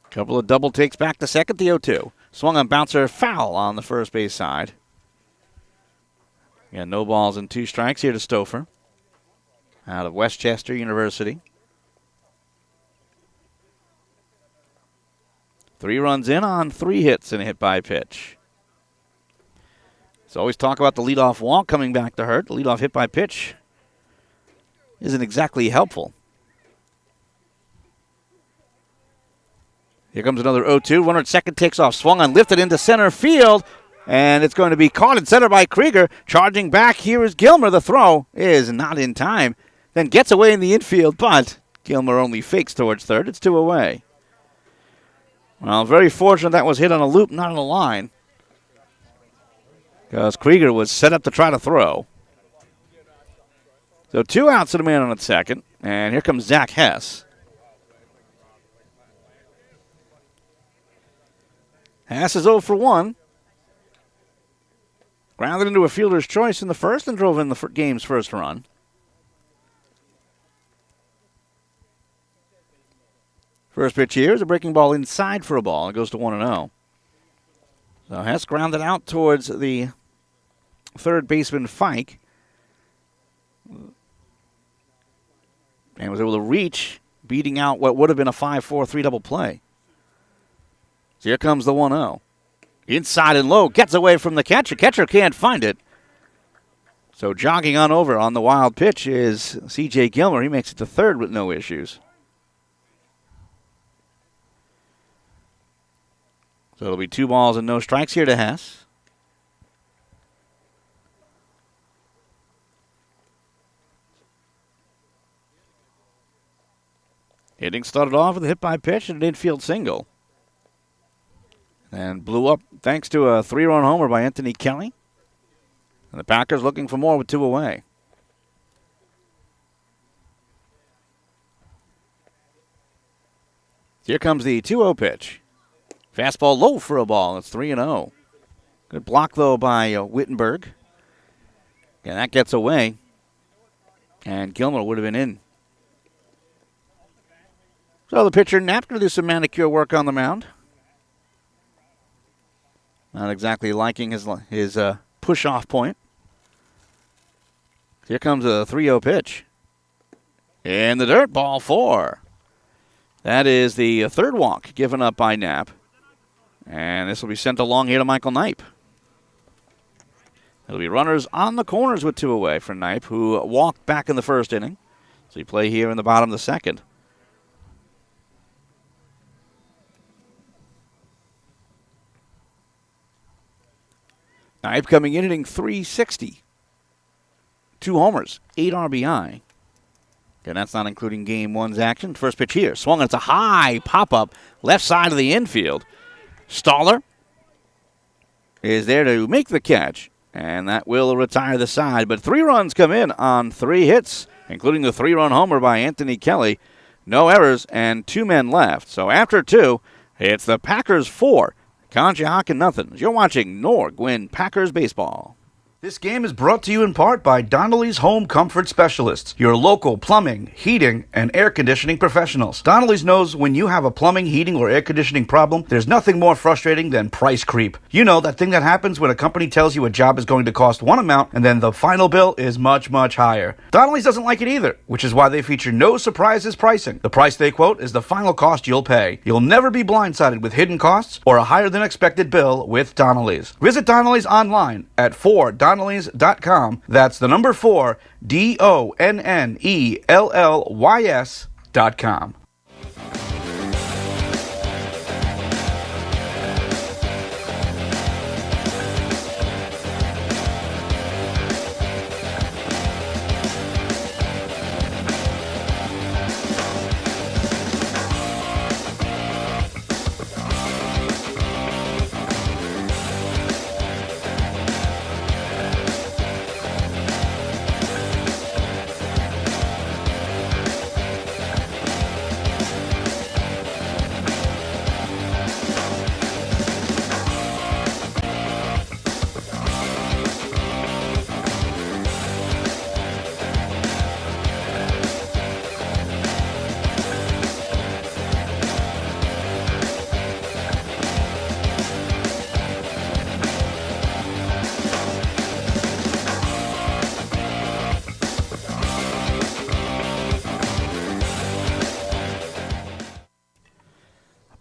A: Couple of double takes back to second, the 0-2. Swung on bouncer, foul on the first base side. Again, no balls and 2 strikes here to Stouffer out of Westchester University. 3 runs in on 3 hits and a hit by pitch. So always talk about the leadoff walk coming back to hurt. The leadoff hit by pitch isn't exactly helpful. Here comes another 0-2. Runner at second takes off. Swung on, lifted into center field. And it's going to be caught in center by Krieger. Charging back, here is Gilmer. The throw is not in time. Then gets away in the infield, but Gilmer only fakes towards third. It's 2 away. Well, very fortunate that was hit on a loop, not on a line. Because Krieger was set up to try to throw. So 2 outs to the man on at second. And here comes Zach Hess. Hess is 0 for 1. Grounded into a fielder's choice in the first and drove in the game's first run. First pitch here is a breaking ball inside for a ball. It goes to 1-0. So Hess grounded out towards the third baseman, Fike. And was able to reach, beating out what would have been a 5-4-3 double play. So here comes the 1-0. Inside and low, gets away from the catcher. Catcher can't find it. So jogging on over on the wild pitch is C.J. Gilmer. He makes it to third with no issues. So it'll be 2 balls and no strikes here to Hess. Hitting started off with a hit by pitch and an infield single. And blew up thanks to a 3-run homer by Anthony Kelly. And the Packers looking for more with 2 away. Here comes the 2-0 pitch. Fastball low for a ball. It's 3-0. Good block, though, by Wittenberg. And that gets away. And Gilmer would have been in. So the pitcher Knapp going to do some manicure work on the mound. Not exactly liking his push-off point. Here comes a 3-0 pitch. In the dirt, ball 4. That is the third walk given up by Knapp. And this will be sent along here to Michael Knipe. There'll be runners on the corners with 2 away for Knipe, who walked back in the first inning. So you play here in the bottom of the second. Knipe coming in hitting .360. 2 homers, 8 RBI. And that's not including Game 1's action. First pitch here. Swung, and it's a high pop-up left side of the infield. Staller is there to make the catch, and that will retire the side. But 3 runs come in on 3 hits, including the 3-run homer by Anthony Kelly. No errors and 2 men left. So after 2, it's the Packers 4, Conshohocken nothing. You're watching Nor-Gwyn Packers baseball.
J: This game is brought to you in part by Donnelly's Home Comfort Specialists, your local plumbing, heating, and air conditioning professionals. Donnelly's knows when you have a plumbing, heating, or air conditioning problem, there's nothing more frustrating than price creep. You know, that thing that happens when a company tells you a job is going to cost one amount and then the final bill is much, much higher. Donnelly's doesn't like it either, which is why they feature no surprises pricing. The price they quote is the final cost you'll pay. You'll never be blindsided with hidden costs or a higher than expected bill with Donnelly's. Visit Donnelly's online at Donnellys.com. That's the number 4, DONNELLYS.com.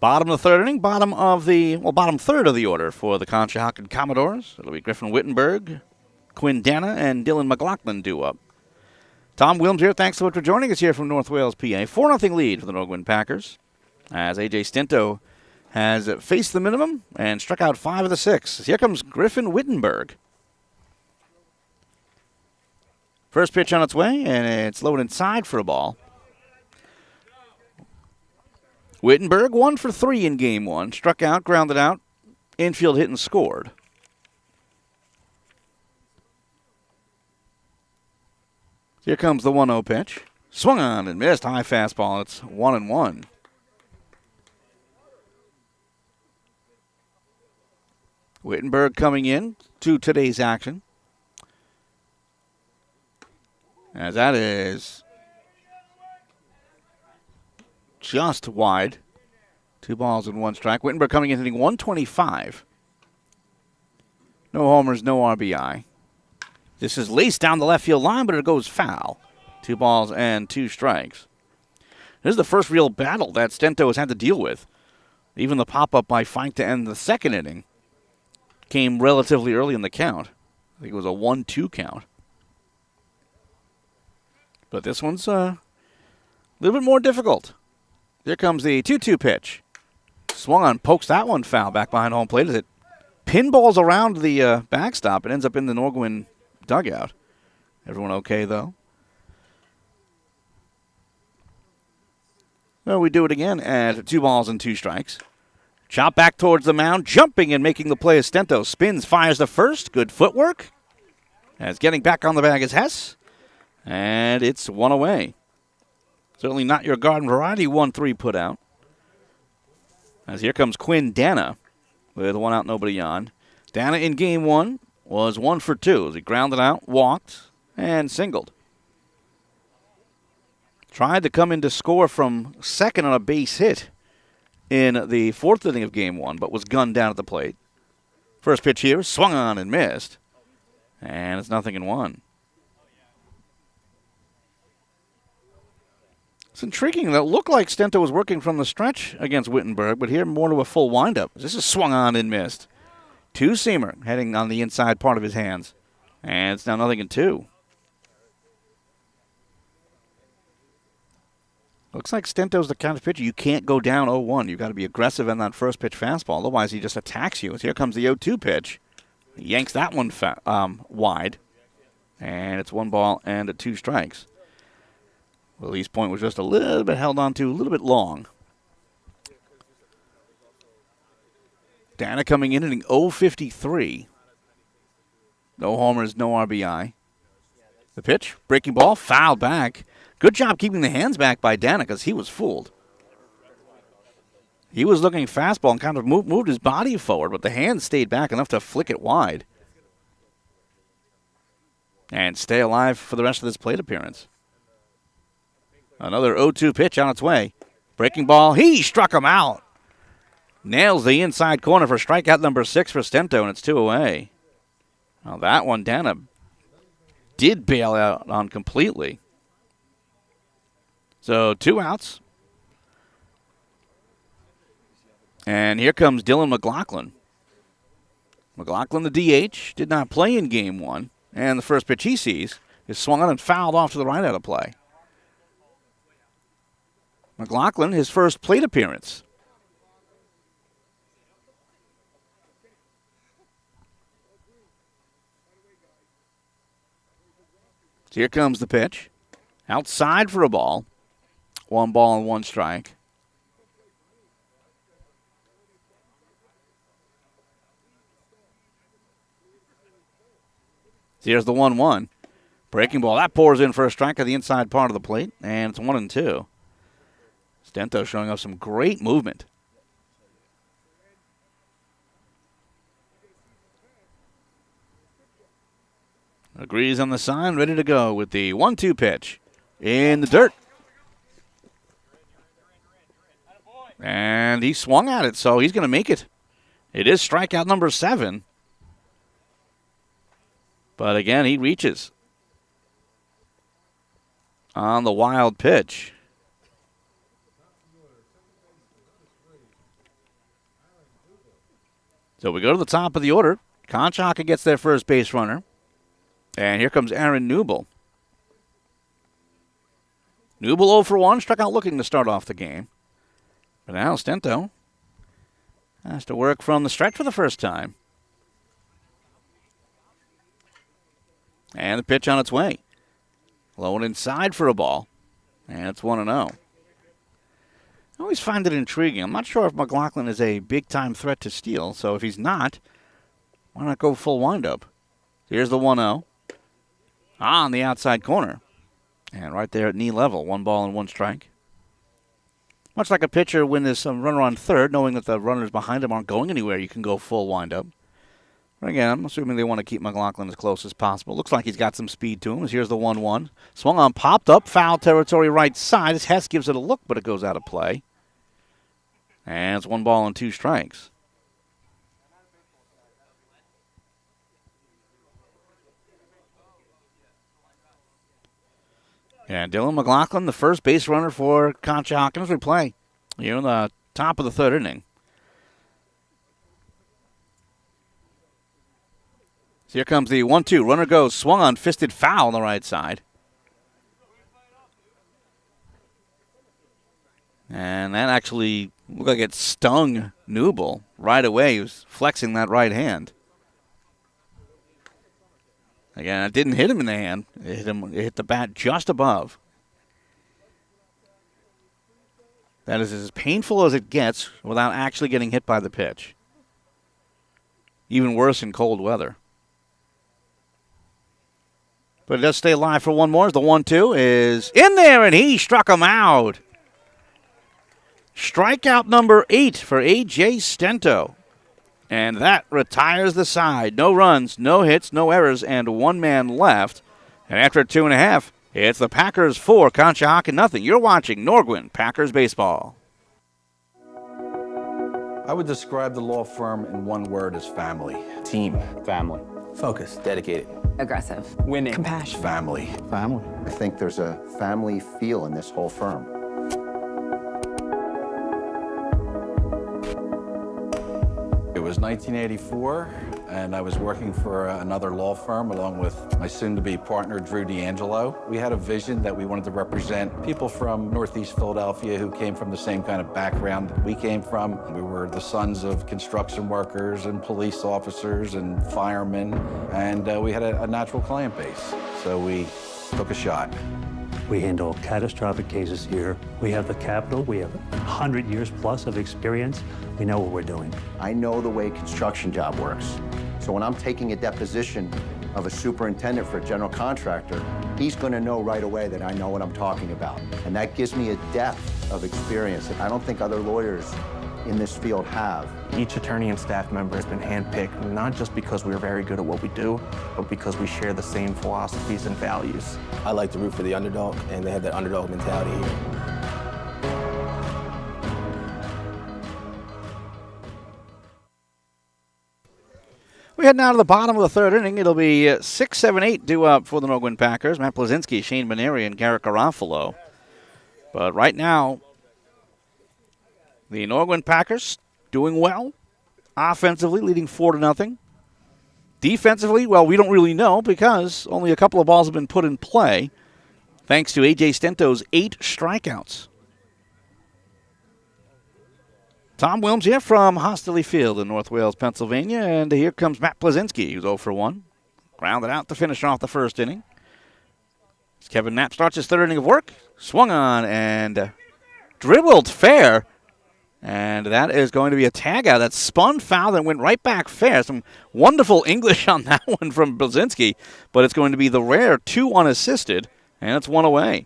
A: Bottom of the third inning, bottom third of the order for the Conshohocken Commodores. It'll be Griffin Wittenberg, Quinn Dana, and Dylan Mclaughlin due up. Tom Wilms here. Thanks so much for joining us here from North Wales, PA. 4-0 lead for the Nor-Gwyn Packers, as A.J. Stinto has faced the minimum and struck out 5 of the 6. Here comes Griffin Wittenberg. First pitch on its way, and it's low and inside for a ball. Wittenberg 1 for 3 in Game 1. Struck out, grounded out, infield hit and scored. Here comes the 1-0 pitch. Swung on and missed. High fastball. It's 1-1. Wittenberg coming in to today's action. As that is just wide. 2 balls and 1 strike. Wittenberg coming in hitting 125. No homers, no RBI. This is laced down the left field line, but it goes foul. 2 balls and 2 strikes. This is the first real battle that Stento has had to deal with. Even the pop-up by Fike to end the second inning came relatively early in the count. I think it was a 1-2 count. But this one's a little bit more difficult. Here comes the 2-2 pitch. Swung on, pokes that one foul back behind home plate as it pinballs around the backstop and ends up in the Nor-Gwyn dugout. Everyone okay, though? Well, we do it again at 2 balls and 2 strikes. Chop back towards the mound, jumping and making the play as Stento spins, fires the first. Good footwork. As getting back on the bag is Hess. And it's 1 away. Certainly not your garden variety 1-3 put out. As here comes Quinn Dana with 1 out, nobody on. Dana in Game 1 was 1 for 2 as he grounded out, walked, and singled. Tried to come in to score from second on a base hit in the 4th inning of Game 1, but was gunned down at the plate. First pitch here, swung on and missed. And it's 0-1. It's intriguing. That looked like Stento was working from the stretch against Wittenberg, but here more to a full windup. This is swung on and missed. Two-seamer heading on the inside part of his hands. And it's now 0-2. Looks like Stento's the kind of pitcher you can't go down 0-1. You've got to be aggressive in that first pitch fastball. Otherwise, he just attacks you. Here comes the 0-2 pitch. He yanks that one wide. And it's 1 ball and 2 strikes. Release point was just a little bit held on to, a little bit long. Dana coming in hitting 0-53. No homers, no RBI. The pitch, breaking ball, fouled back. Good job keeping the hands back by Dana because he was fooled. He was looking fastball and kind of moved his body forward, but the hands stayed back enough to flick it wide. And stay alive for the rest of this plate appearance. Another 0-2 pitch on its way. Breaking ball, he struck him out. Nails the inside corner for strikeout number 6 for Stento, and it's 2 away. Now that one, Dana did bail out on completely. So 2 outs. And here comes Dylan Mclaughlin. Mclaughlin, the DH, did not play in game 1. And the first pitch he sees is swung on and fouled off to the right out of play. Mclaughlin, his first plate appearance. So here comes the pitch. Outside for a ball. 1 ball and 1 strike. So here's the 1-1. Breaking ball. That pours in for a strike on the inside part of the plate. And it's 1-2. Stento showing off some great movement. Agrees on the sign, ready to go with the 1-2 pitch in the dirt. And he swung at it, so he's going to make it. It is strikeout number 7. But again, he reaches on the wild pitch. So we go to the top of the order. Conshohocken gets their first base runner. And here comes Aaron Newble. Newble 0 for 1, struck out looking to start off the game. But now Stento has to work from the stretch for the first time. And the pitch on its way. Low and inside for a ball. And it's 1-0. I always find it intriguing. I'm not sure if Mclaughlin is a big-time threat to steal. So if he's not, why not go full windup? Here's the 1-0. On the outside corner. And right there at knee level, 1 ball and 1 strike. Much like a pitcher when there's some runner on third, knowing that the runners behind him aren't going anywhere, you can go full windup. But again, I'm assuming they want to keep Mclaughlin as close as possible. Looks like he's got some speed to him. Here's the 1-1. Swung on, popped up, foul territory right side. As Hess gives it a look, but it goes out of play. And it's 1 ball and 2 strikes. And Dylan Mclaughlin, the first base runner for Conshohocken as we play here in the top of the 3rd inning. So here comes the 1-2. Runner goes, swung on, fisted foul on the right side. And that actually looked like it stung Newble right away. He was flexing that right hand. Again, it didn't hit him in the hand. It hit the bat just above. That is as painful as it gets without actually getting hit by the pitch. Even worse in cold weather. But it does stay alive for one more. The 1-2 is in there, and he struck him out. Strikeout number 8 for A.J. Stento. And that retires the side. No runs, no hits, no errors, and 1 man left. And after 2.5, it's the Packers 4, Conshohocken nothing. You're watching Nor-Gwyn Packers baseball.
B: I would describe the law firm in one word as family.
D: Team.
I: Family.
H: Focus.
D: Dedicated.
E: Aggressive.
I: Winning.
E: Compassion.
B: Family.
F: I think there's a family feel in this whole firm.
B: 1984, and I was working for another law firm along with my soon-to-be partner, Drew D'Angelo. We had a vision that we wanted to represent people from Northeast Philadelphia who came from the same kind of background that we came from. We were the sons of construction workers and police officers and firemen, and we had a natural client base, so we took a shot.
G: We handle catastrophic cases here. We have the capital. We have 100 years plus of experience. We know what we're doing.
F: I know the way construction job works. So when I'm taking a deposition of a superintendent for a general contractor, he's going to know right away that I know what I'm talking about. And that gives me a depth of experience that I don't think other lawyers in this field have.
C: Each attorney and staff member has been handpicked not just because we're very good at what we do, but because we share the same philosophies and values.
D: I like to root for the underdog, and they have that underdog mentality here.
A: We head now to the bottom of the third inning. It'll be 6, 7, 8 due up for the Nor-Gwyn Packers. Matt Blazinski, Shane Maneri, and Garrett Garofalo. But right now, the Nor-Gwyn Packers doing well. Offensively, leading 4-0. Defensively, well, we don't really know because only a couple of balls have been put in play, thanks to A.J. Stento's 8 strikeouts. Tom Wilms here from Hosteley Field in North Wales, Pennsylvania, and here comes Matt Blazinski, who's 0 for 1. Grounded out to finish off the first inning. As Kevin Knapp starts his third inning of work, swung on and dribbled fair. And that is going to be a tag out that spun foul and went right back fair. Some wonderful English on that one from Blazinski, but it's going to be the rare 2 unassisted, and it's 1 away.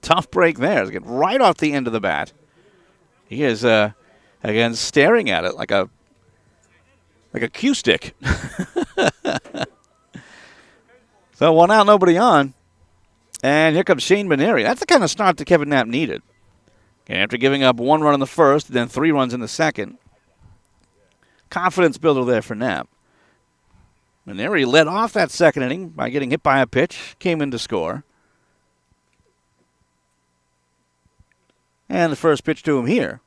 A: Tough break there. It's getting right off the end of the bat. He is, again, staring at it like a cue stick. So 1 out, nobody on. And here comes Shane Maneri. That's the kind of start that Kevin Knapp needed. And after giving up 1 run in the first, then 3 runs in the second. Confidence builder there for Knapp. Maneri led off that second inning by getting hit by a pitch, came in to score. And the first pitch to him here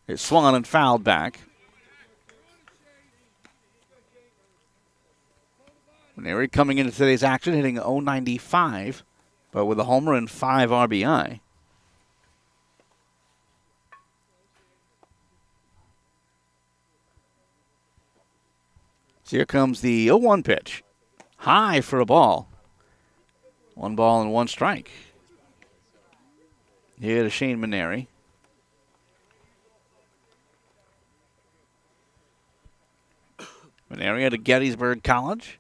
A: is swung on and fouled back. Maneri coming into today's action, hitting .095, but with a homer and 5 RBI. So here comes the 0-1 pitch. High for a ball. 1 ball and 1 strike. Here to Shane Maneri. Maneri at Gettysburg College.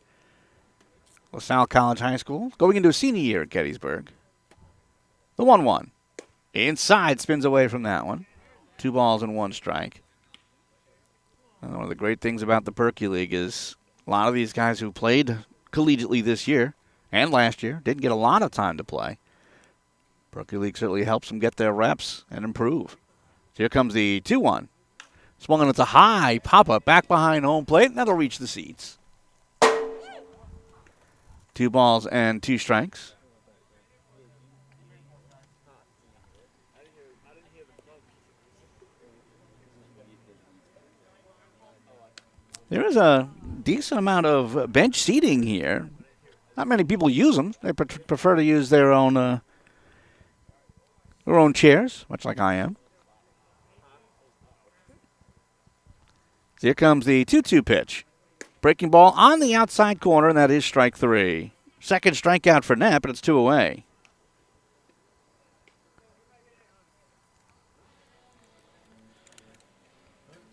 A: LaSalle College High School. Going into a senior year at Gettysburg. The 1-1. Inside, spins away from that one. 2 balls and 1 strike. One of the great things about the Perky League is a lot of these guys who played collegiately this year and last year didn't get a lot of time to play. Perky League certainly helps them get their reps and improve. So here comes the 2-1. Swung on, it's a high pop-up back behind home plate, and that'll reach the seats. 2 balls and 2 strikes. There is a decent amount of bench seating here. Not many people use them. They prefer to use their own chairs, much like I am. So here comes the 2-2 pitch. Breaking ball on the outside corner, and that is strike 3. Second strikeout for Knapp, and it's 2 away.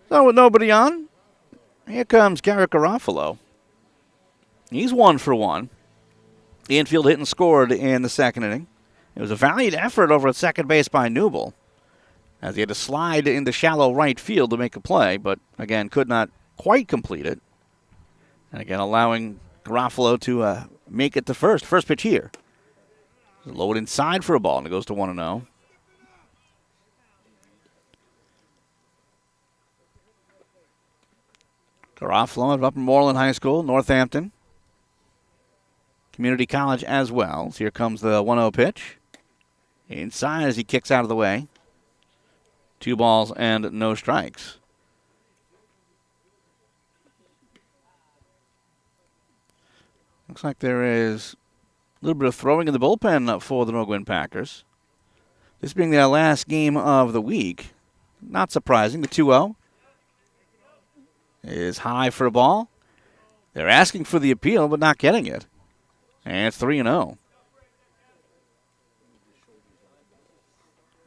A: So with nobody on, here comes Garrett Garofalo. He's 1 for 1. The infield hit and scored in the second inning. It was a valiant effort over at second base by Newble, as he had to slide into shallow right field to make a play, but again could not quite complete it. And again allowing Garofalo to make it to first. First pitch here. Low inside for a ball, and it goes to 1-0. Garofalo of Upper Moreland High School, Northampton. Community College as well. So here comes the 1-0 pitch. Inside as he kicks out of the way. 2 balls and no strikes. Looks like there is a little bit of throwing in the bullpen for the Nor-Gwyn Packers. This being their last game of the week. Not surprising. The 2-0 is high for a ball. They're asking for the appeal, but not getting it. And it's 3-0.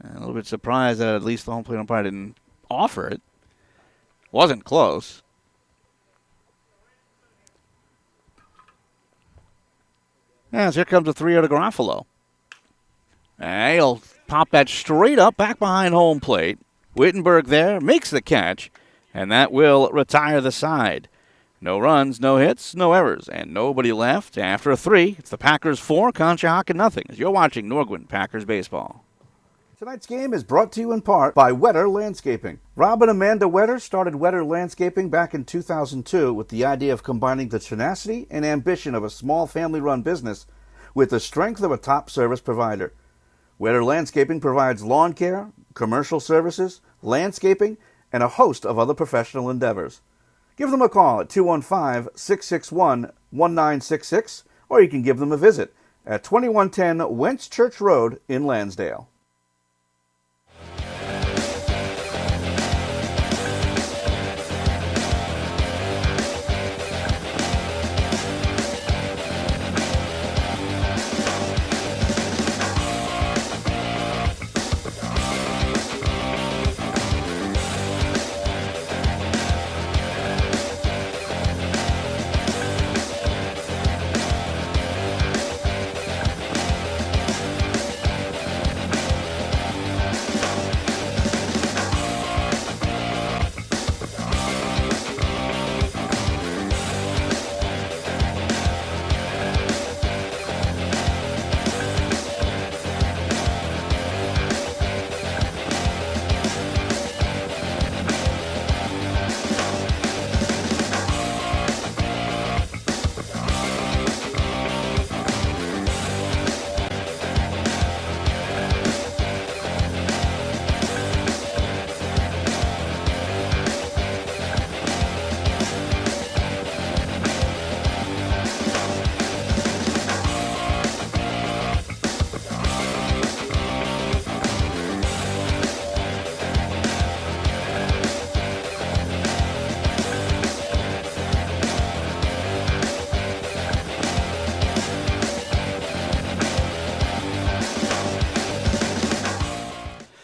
A: A little bit surprised that at least the home plate umpire didn't offer it. Wasn't close. As here comes a 3-0 to Garofalo. And he'll pop that straight up back behind home plate. Wittenberg there makes the catch, and that will retire the side. No runs, no hits, no errors, and nobody left. After a 3, it's the Packers 4, Conshohocken nothing. As you're watching Nor-Gwyn Packers baseball.
J: Tonight's game is brought to you in part by Wetter Landscaping. Rob and Amanda Wetter started Wetter Landscaping back in 2002 with the idea of combining the tenacity and ambition of a small family-run business with the strength of a top service provider. Wetter Landscaping provides lawn care, commercial services, landscaping, and a host of other professional endeavors. Give them a call at 215-661-1966, or you can give them a visit at 2110 Wentz Church Road in Lansdale.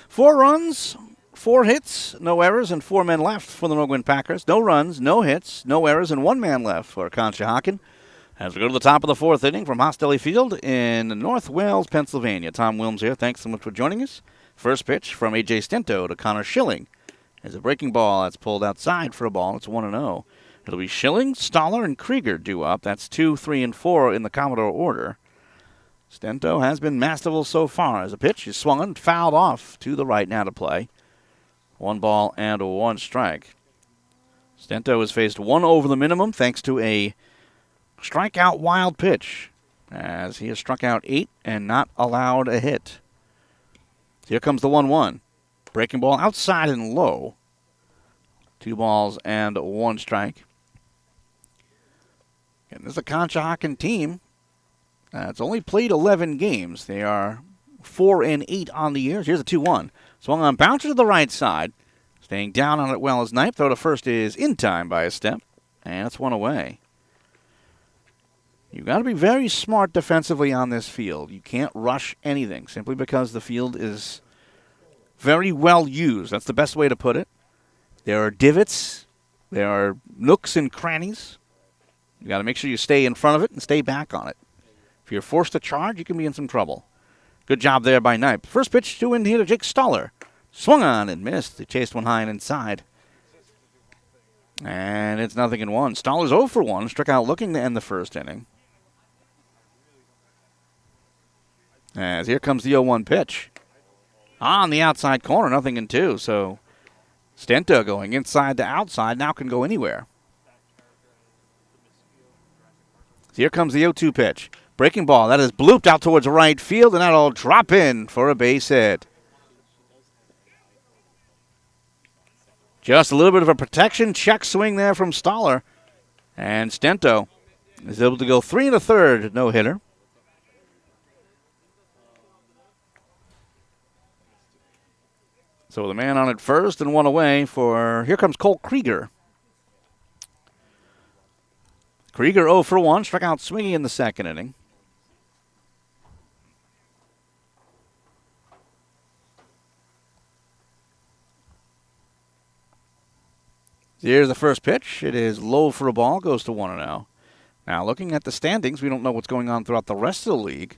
A: Four runs, 4 hits, no errors, and 4 men left for the Nor-Gwyn Packers. No runs, no hits, no errors, and 1 man left for Conshohocken. As we go to the top of the 4th inning from Hostelli Field in North Wales, Pennsylvania. Tom Wilms here. Thanks so much for joining us. First pitch from A.J. Stento to Connor Schilling. There's a breaking ball that's pulled outside for a ball. It's 1-0. It'll be Schilling, Stoller, and Krieger due up. That's 2, 3, and 4 in the Commodore order. Stento has been masterful so far as a pitch is swung and fouled off to the right now to play. 1 ball and 1 strike. Stento has faced 1 over the minimum thanks to a strikeout wild pitch, as he has struck out 8 and not allowed a hit. Here comes the 1-1. Breaking ball outside and low. 2 balls and 1 strike. And this is a Conshohocken team. It's only played 11 games. They are 4-8 on the year. Here's a 2-1. Swung on, bouncer to the right side. Staying down on it well as Knipe. Throw to first is in time by a step. And it's 1 away. You've got to be very smart defensively on this field. You can't rush anything simply because the field is very well used. That's the best way to put it. There are divots. There are nooks and crannies. You've got to make sure you stay in front of it and stay back on it. If you're forced to charge, you can be in some trouble. Good job there by Knipe. First pitch to in here to Jake Stoller. Swung on and missed. He chased one high and inside. And it's 0-1. Stoller's 0 for 1. Struck out looking to end the first inning. As here comes the 0-1 pitch. On the outside corner, 0-2. So Stento going inside to outside now can go anywhere. So here comes the 0-2 pitch. Breaking ball. That is blooped out towards right field, and that'll drop in for a base hit. Just a little bit of a protection check swing there from Stoller. And Stento is able to go 3 1/3, no-hitter. So the man on at first and one away for, here comes Cole Krieger. Krieger 0 for 1, struck out swinging in the second inning. Here's the first pitch. It is low for a ball, goes to 1-0. Now, looking at the standings, we don't know what's going on throughout the rest of the league.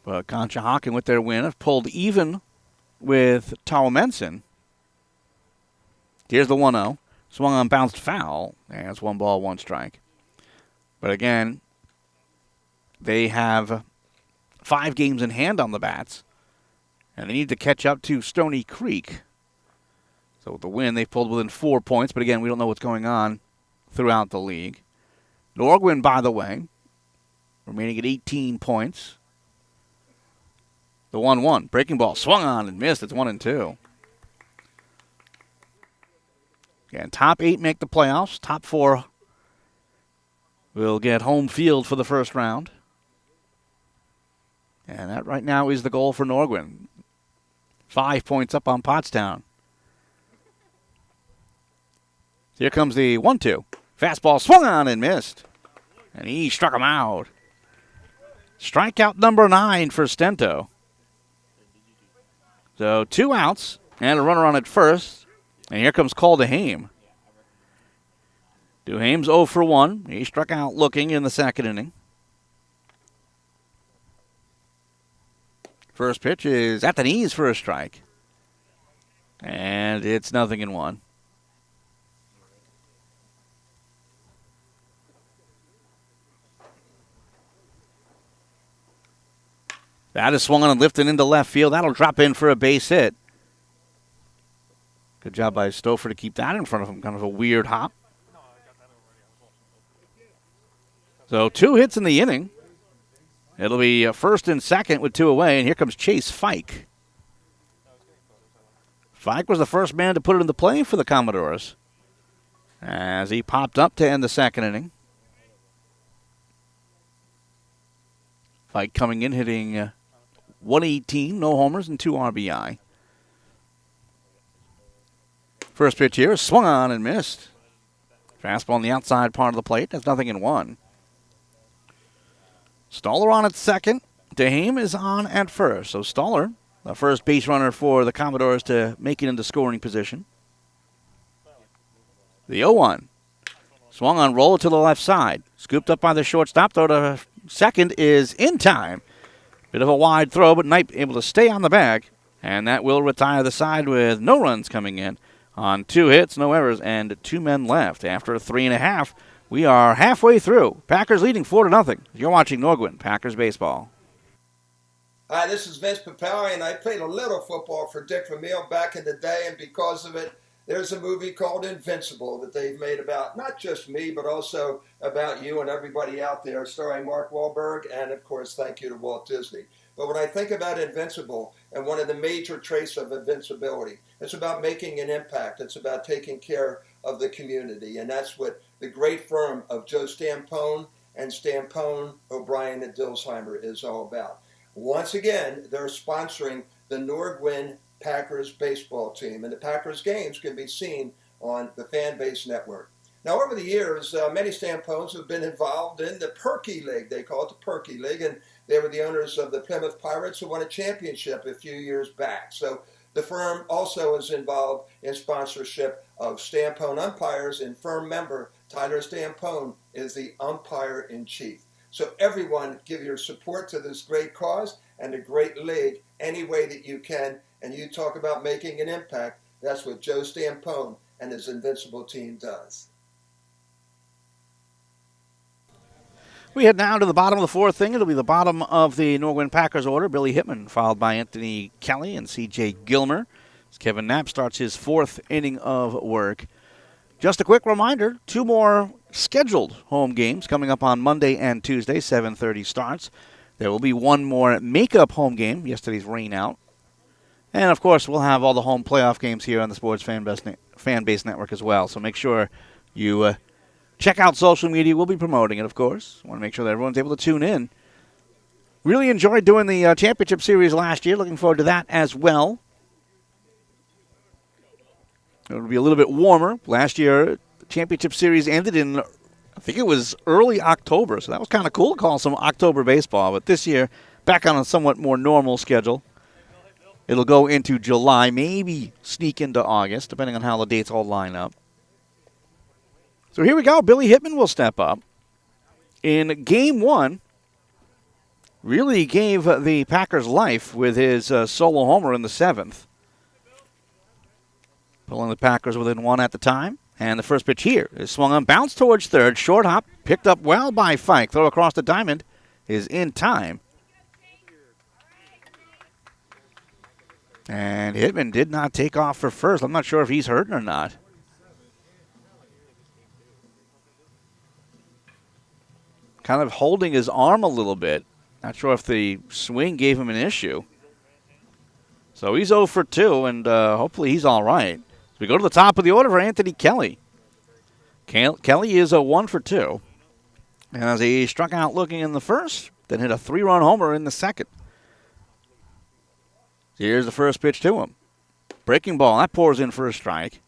A: But Conshohocken, with their win, have pulled even with Taumenson. Here's the 1-0. Swung on, bounced foul. And it's 1 ball, 1 strike. But again, they have 5 games in hand on the bats. And they need to catch up to Stony Creek. So with the win, they've pulled within 4 points. But again, we don't know what's going on throughout the league. Nor-Gwyn, by the way, remaining at 18 points. The 1-1. Breaking ball swung on and missed. It's 1-2. Again, top 8 make the playoffs. Top 4 will get home field for the first round. And that right now is the goal for Nor-Gwyn. 5 points up on Pottstown. Here comes the 1-2. Fastball swung on and missed. And he struck him out. Strikeout number 9 for Stento. So 2 outs and a runner on at first. And here comes Cole DeHame. DeHame's 0 for 1. He struck out looking in the second inning. First pitch is at the knees for a strike. And it's 0-1. That is swung on and lifted into left field. That'll drop in for a base hit. Good job by Stouffer to keep that in front of him. Kind of a weird hop. So 2 hits in the inning. It'll be first and second with 2 away, and here comes Chase Fike. Fike was the first man to put it into play for the Commodores as he popped up to end the second inning. Fike coming in hitting 118, no homers and 2 RBI. First pitch here is swung on and missed. Fastball on the outside part of the plate. That's 0-1. Stoller on at second. DeHame is on at first. So Stoller, the first base runner for the Commodores to make it into scoring position. The 0-1. Swung on, roll to the left side. Scooped up by the shortstop. Throw to second is in time. Bit of a wide throw, but Knipe able to stay on the bag. And that will retire the side with no runs coming in on 2 hits, no errors, and 2 men left. After 3.5, we are halfway through. Packers leading 4-0. You're watching Nor-Gwyn Packers baseball.
K: Hi, this is Vince Papali, and I played a little football for Dick Vermeil back in the day, and because of it, there's a movie called Invincible that they've made about not just me, but also about you and everybody out there, starring Mark Wahlberg, and of course, thank you to Walt Disney. But when I think about Invincible, and one of the major traits of invincibility, it's about making an impact. It's about taking care of the community, and that's what the great firm of Joe Stampone and Stampone, O'Brien, and Dilsheimer is all about. Once again, they're sponsoring the Nor-Gwyn Packers baseball team, and the Packers games can be seen on the Fanbase Network. Now, over the years, many Stampones have been involved in the Perky League. They call it the Perky League, and they were the owners of the Plymouth Pirates who won a championship a few years back. So the firm also is involved in sponsorship of Stampone umpires, and firm member Tyler Stampone is the umpire-in-chief. So everyone, give your support to this great cause and a great league any way that you can. And you talk about making an impact, that's what Joe Stampone and his Invincible team does.
A: We head now to the bottom of the 4th inning. It'll be the bottom of the Nor-Gwyn Packers order. Billy Hittman, followed by Anthony Kelly and C.J. Gilmer. As Kevin Knapp starts his 4th inning of work. Just a quick reminder, 2 more scheduled home games coming up on Monday and Tuesday, 7:30 starts. There will be 1 more make-up home game, yesterday's rain out. And, of course, we'll have all the home playoff games here on the Sports Fan Base Network as well. So make sure you Check out social media. We'll be promoting it, of course. Want to make sure that everyone's able to tune in. Really enjoyed doing the championship series last year. Looking forward to that as well. It'll be a little bit warmer. Last year, the championship series ended in, I think it was early October, so that was kind of cool to call some October baseball. But this year, back on a somewhat more normal schedule. It'll go into July, maybe sneak into August, depending on how the dates all line up. So here we go. Billy Hittman will step up. In Game 1, really gave the Packers life with his solo homer in the 7th. Pulling the Packers within 1 at the time. And the first pitch here is swung on, bounced towards third. Short hop, picked up well by Fike. Throw across the diamond is in time. And Hittman did not take off for first. I'm not sure if he's hurt or not. Kind of holding his arm a little bit. Not sure if the swing gave him an issue. So he's 0 for 2, and hopefully he's all right. So we go to the top of the order for Anthony Kelly. Kelly is a 1 for 2. As he struck out looking in the first, then hit a 3-run homer in the second. Here's the first pitch to him. Breaking ball. That pours in for a strike.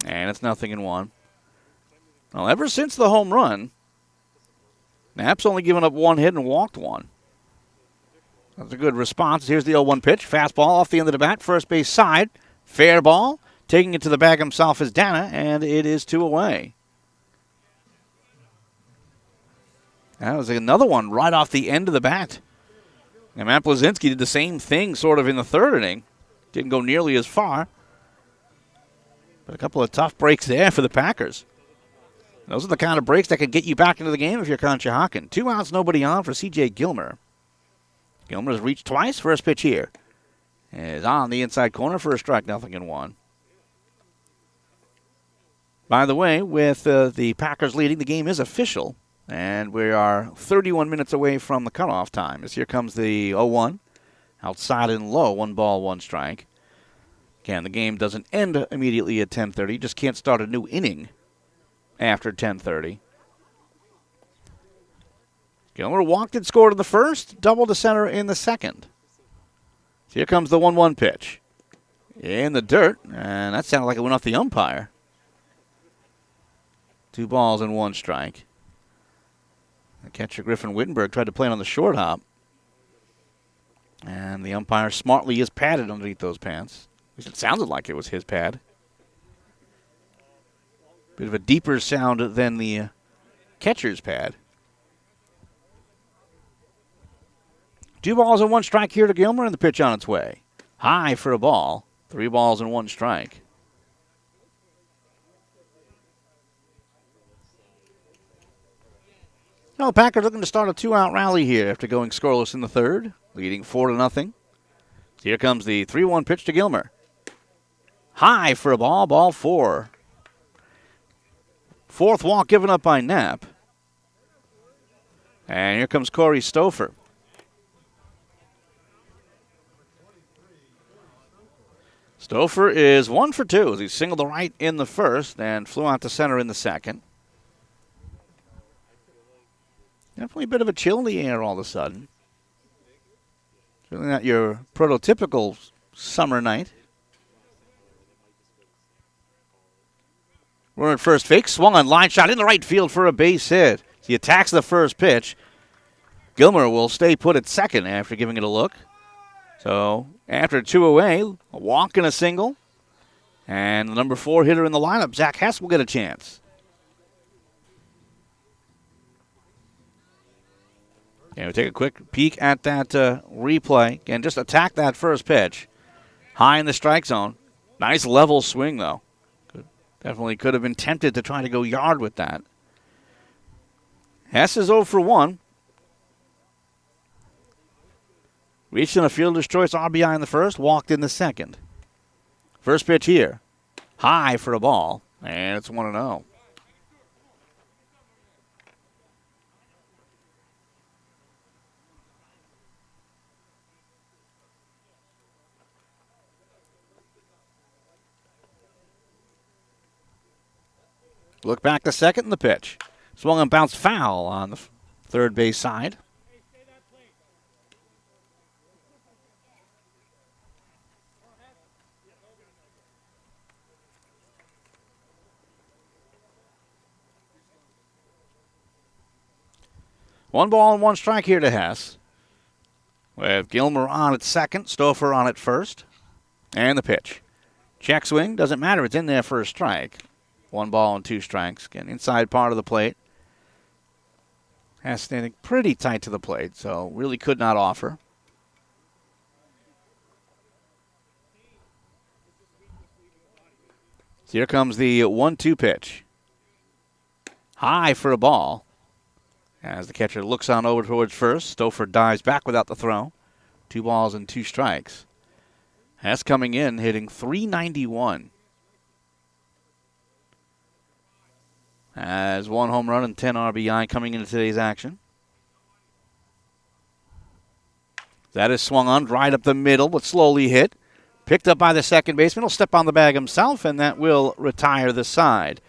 A: And it's 0-1. Well, ever since the home run, Knapp's only given up 1 hit and walked 1. That's a good response. Here's the 0-1 pitch. Fastball off the end of the bat. First base side. Fair ball. Taking it to the bag himself is Dana, and it is 2 away. That was another one right off the end of the bat. And Matt Blazinski did the same thing sort of in the 3rd inning. Didn't go nearly as far. But a couple of tough breaks there for the Packers. Those are the kind of breaks that could get you back into the game if you're Conshohocken. 2 outs, nobody on for C.J. Gilmer. Gilmer's reached twice. First pitch here is on the inside corner for a strike, 0-1. By the way, with the Packers leading, the game is official. And we are 31 minutes away from the cutoff time. As here comes the 0-1. Outside and low, 1 ball, 1 strike. Again, the game doesn't end immediately at 10:30. You just can't start a new inning after 10:30. Gilmer walked and scored in the first, double to center in the second. So here comes the 1-1 pitch. In the dirt, and that sounded like it went off the umpire. 2 balls and 1 strike. The catcher Griffin Wittenberg tried to play it on the short hop. And the umpire smartly is padded underneath those pants. At least it sounded like it was his pad. Bit of a deeper sound than the catcher's pad. 2 balls and 1 strike here to Gilmer, and the pitch on its way. High for a ball. 3 balls and 1 strike. Now the Packers looking to start a 2-out rally here after going scoreless in the 3rd, leading 4-0. So here comes the 3-1 pitch to Gilmer. High for a ball, ball 4. 4th walk given up by Knapp. And here comes Corey Stouffer. Stouffer is 1 for 2 as he singled to right in the first and flew out to center in the second. Definitely a bit of a chill in the air all of a sudden. Certainly not your prototypical summer night. Runner at first, fake, swung on, line shot in the right field for a base hit. He attacks the first pitch. Gilmer will stay put at second after giving it a look. So after 2 away, a walk and a single. And the number 4 hitter in the lineup, Zach Hess, will get a chance. And we take a quick peek at that replay. Again, just attack that first pitch. High in the strike zone. Nice level swing, though. Definitely could have been tempted to try to go yard with that. Hess is 0 for 1. Reached in a fielder's choice RBI in the first, walked in the second. First pitch here. High for a ball, and it's 1-0. Look back to second in the pitch. Swung and bounced foul on the third base side. One ball and one strike here to Hess. With Gilmer on at second, Stouffer on at first. And the pitch. Check swing, doesn't matter, it's in there for a strike. 1 ball and 2 strikes. Again, inside part of the plate. Hess standing pretty tight to the plate, so really could not offer. So here comes the 1-2 pitch. High for a ball. As the catcher looks on over towards first, Stouffer dives back without the throw. 2 balls and 2 strikes. Hess coming in, hitting .391. Has 1 home run and 10 RBI coming into today's action. That is swung on right up the middle, but slowly hit. Picked up by the second baseman. He'll step on the bag himself, and that will retire the side.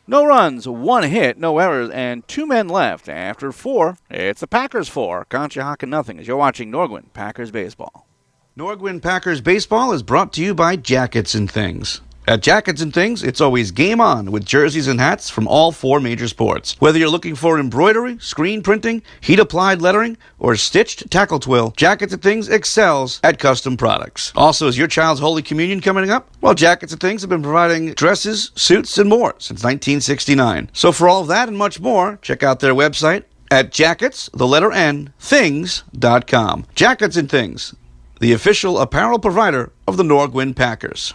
A: No runs, 1 hit, no errors, and 2 men left. After 4, it's the Packers 4. Conshohocken nothing as you're watching Nor-Gwyn Packers Baseball.
J: Nor-Gwyn Packers Baseball is brought to you by Jackets and Things. At Jackets and Things, it's always game on with jerseys and hats from all 4 major sports. Whether you're looking for embroidery, screen printing, heat-applied lettering, or stitched tackle twill, Jackets and Things excels at custom products. Also, is your child's Holy Communion coming up? Well, Jackets and Things have been providing dresses, suits, and more since 1969. So for all of that and much more, check out their website at things.com. Jackets and Things, the official apparel provider of the Nor-Gwyn Packers.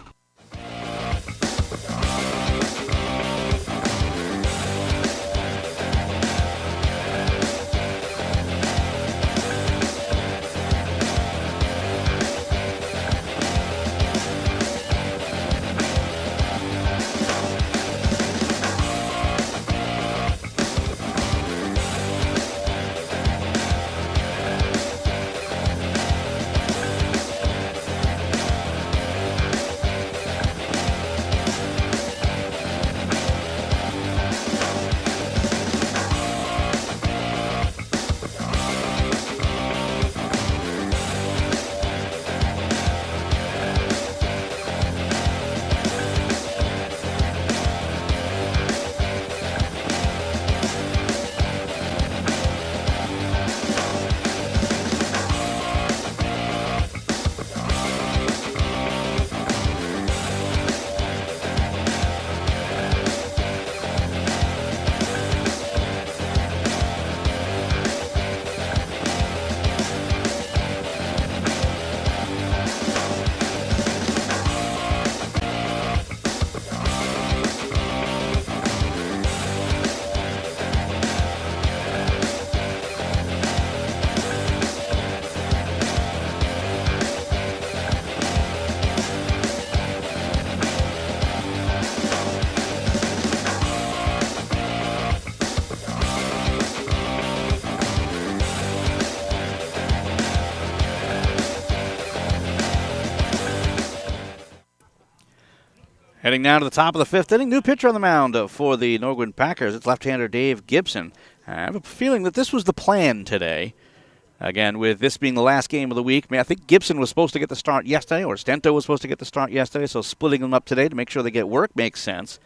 A: Heading now to the top of the 5th inning. New pitcher on the mound for the Nor-Gwyn Packers. It's left-hander Dave Gibson. I have a feeling that this was the plan today. Again, with this being the last game of the week, I think Gibson was supposed to get the start yesterday, or Stento was supposed to get the start yesterday, so splitting them up today to make sure they get work makes sense.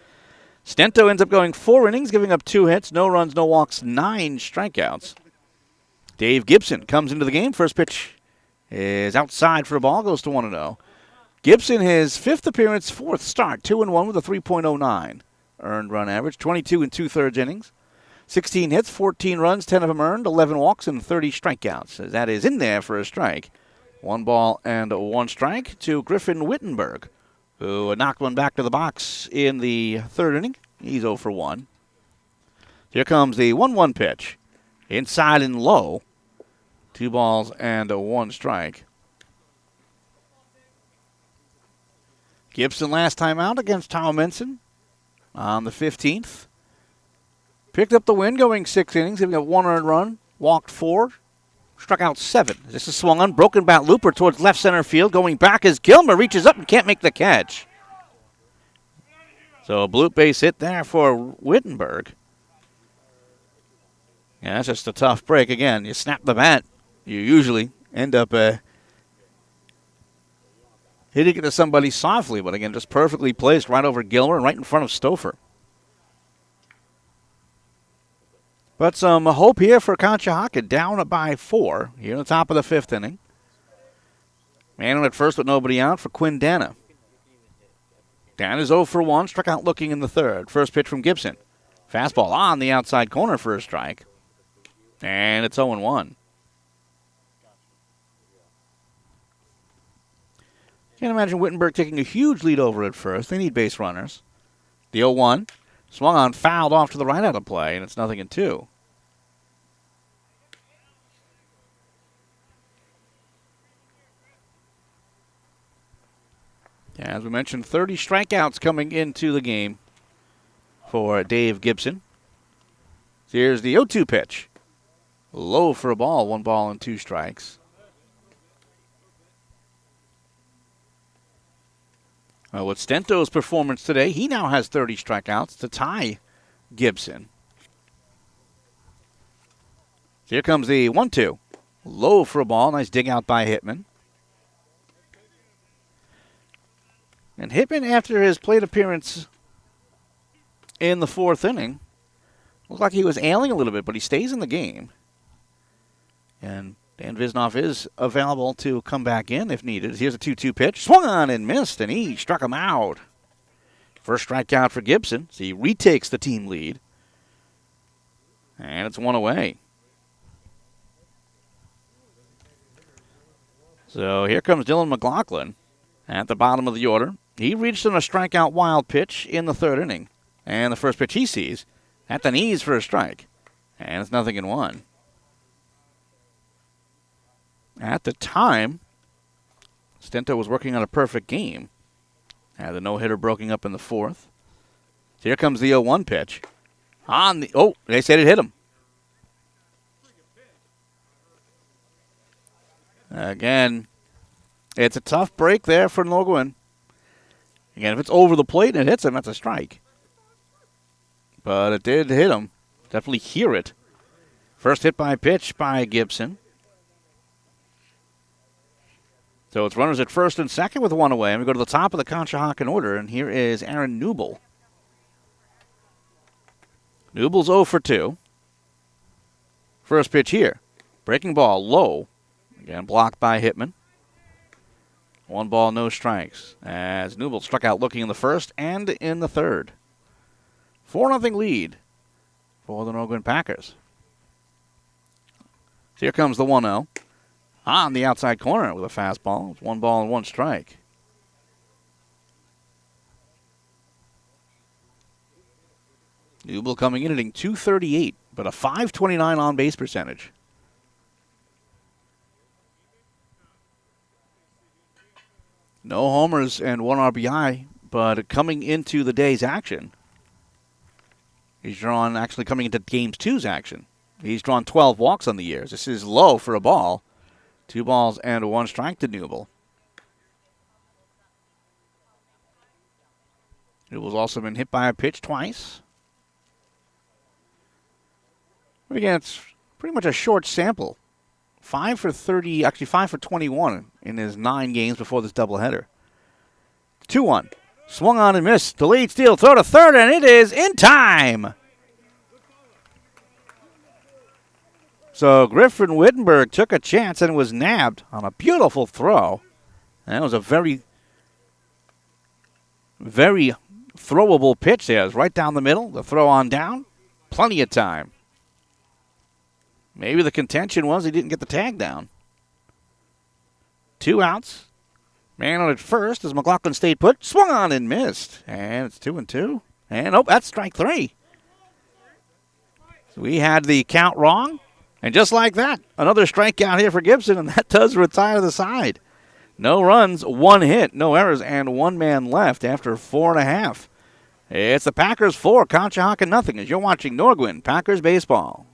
A: Stento ends up going 4 innings, giving up 2 hits, no runs, no walks, 9 strikeouts. Dave Gibson comes into the game. First pitch is outside for a ball, goes to 1-0. Gibson, his 5th appearance, 4th start, 2-1 with a 3.09 earned run average, 22 2/3 innings, 16 hits, 14 runs, 10 of them earned, 11 walks, and 30 strikeouts. That is in there for a strike. 1 ball and 1 strike to Griffin Wittenberg, who knocked one back to the box in the 3rd inning. He's 0 for 1. Here comes the 1-1 pitch. Inside and low. 2 balls and 1 strike. Gibson last time out against Tom Menson on the 15th. Picked up the win going 6 innings, giving up 1 earned run, walked 4, struck out 7. This is swung on, broken bat looper towards left center field. Going back as Gilmer reaches up and can't make the catch. So a bloop base hit there for Wittenberg. Yeah, that's just a tough break. Again, you snap the bat, you usually end up hitting it to somebody softly, but again, just perfectly placed right over Gilmer and right in front of Stouffer. But some hope here for Conshohocken, down by 4 here in the top of the 5th inning. Man on at first with nobody out for Quinn Dana. Dana's 0 for 1, struck out looking in the 3rd. First pitch from Gibson. Fastball on the outside corner for a strike. And it's 0-1. Can't imagine Wittenberg taking a huge lead over at first. They need base runners. The 0-1. Swung on, fouled off to the right out of play, and it's 0-2. As we mentioned, 30 strikeouts coming into the game for Dave Gibson. So here's the 0-2 pitch. Low for a ball, 1 ball and 2 strikes. With Stento's performance today, he now has 30 strikeouts to tie Gibson. So here comes the 1-2. Low for a ball. Nice dig out by Hitman. And Hitman, after his plate appearance in the 4th inning, looked like he was ailing a little bit, but he stays in the game. And Dan Visnoff is available to come back in if needed. Here's a 2-2 pitch. Swung on and missed, and he struck him out. First strikeout for Gibson, so he retakes the team lead. And it's 1 away. So here comes Dylan Mclaughlin at the bottom of the order. He reached on a strikeout wild pitch in the 3rd inning. And the first pitch he sees at the knees for a strike. And it's 0-1. At the time, Stento was working on a perfect game. Had the no-hitter broken up in the 4th. So here comes the 0-1 pitch. They said it hit him. Again, it's a tough break there for Nor-Gwyn. Again, if it's over the plate and it hits him, that's a strike. But it did hit him. Definitely hear it. First hit by pitch by Gibson. So it's runners at first and second with 1 away. And we go to the top of the Conshohocken order, and here is Aaron Newble. Newble's 0 for 2. First pitch here. Breaking ball, low. Again, blocked by Hitman. 1 ball, no strikes. As Newble struck out looking in the 1st and in the 3rd. 4-0 lead for the Nor-Gwyn Packers. So here comes the 1-0. On the outside corner with a fastball. It's 1 ball and 1 strike. Newble coming in hitting .238, but a .529 on base percentage. No homers and 1 RBI, but coming into the day's action, he's drawn, actually coming into Game 2's action, he's drawn 12 walks on the year. This is low for a ball. 2 balls and 1 strike to Newble. Newble's also been hit by a pitch twice. But again, it's pretty much a short sample. 5 for 30, actually 5 for 21 in his 9 games before this doubleheader. 2-1. Swung on and missed. Delayed steal, throw to third, and it is in time. So Griffin Wittenberg took a chance and was nabbed on a beautiful throw. And that was a very, very throwable pitch there. It was right down the middle. The throw on down. Plenty of time. Maybe the contention was he didn't get the tag down. 2 outs. Man on at first as Mclaughlin stayed put. Swung on and missed. And it's 2-2. And, that's strike 3. So we had the count wrong. And just like that, another strikeout here for Gibson, and that does retire the side. No runs, 1 hit, no errors, and 1 man left after 4.5. It's the Packers 4, Conshohocken nothing, as you're watching Nor-Gwyn Packers baseball.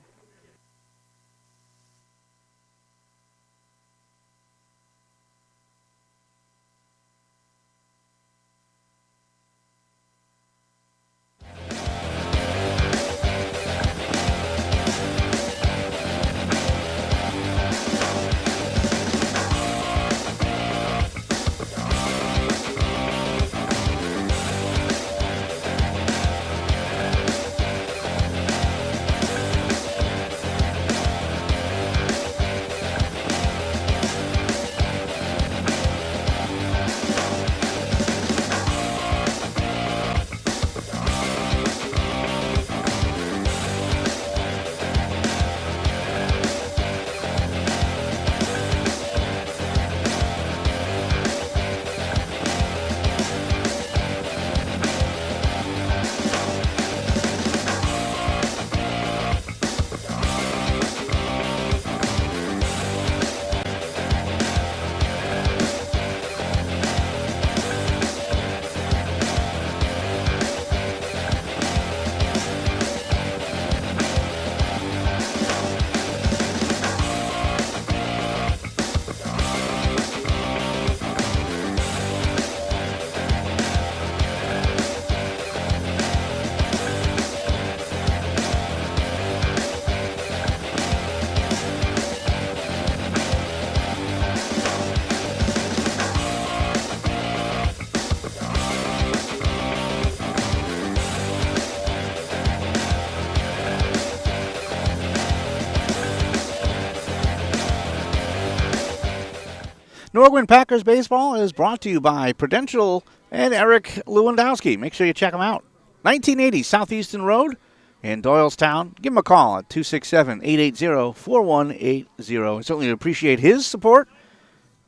A: Nor-Gwyn Packers Baseball is brought to you by Prudential and Eric Lewandowski. Make sure you check them out. 1980 Southeastern Road in Doylestown. Give him a call at 267-880-4180. I certainly appreciate his support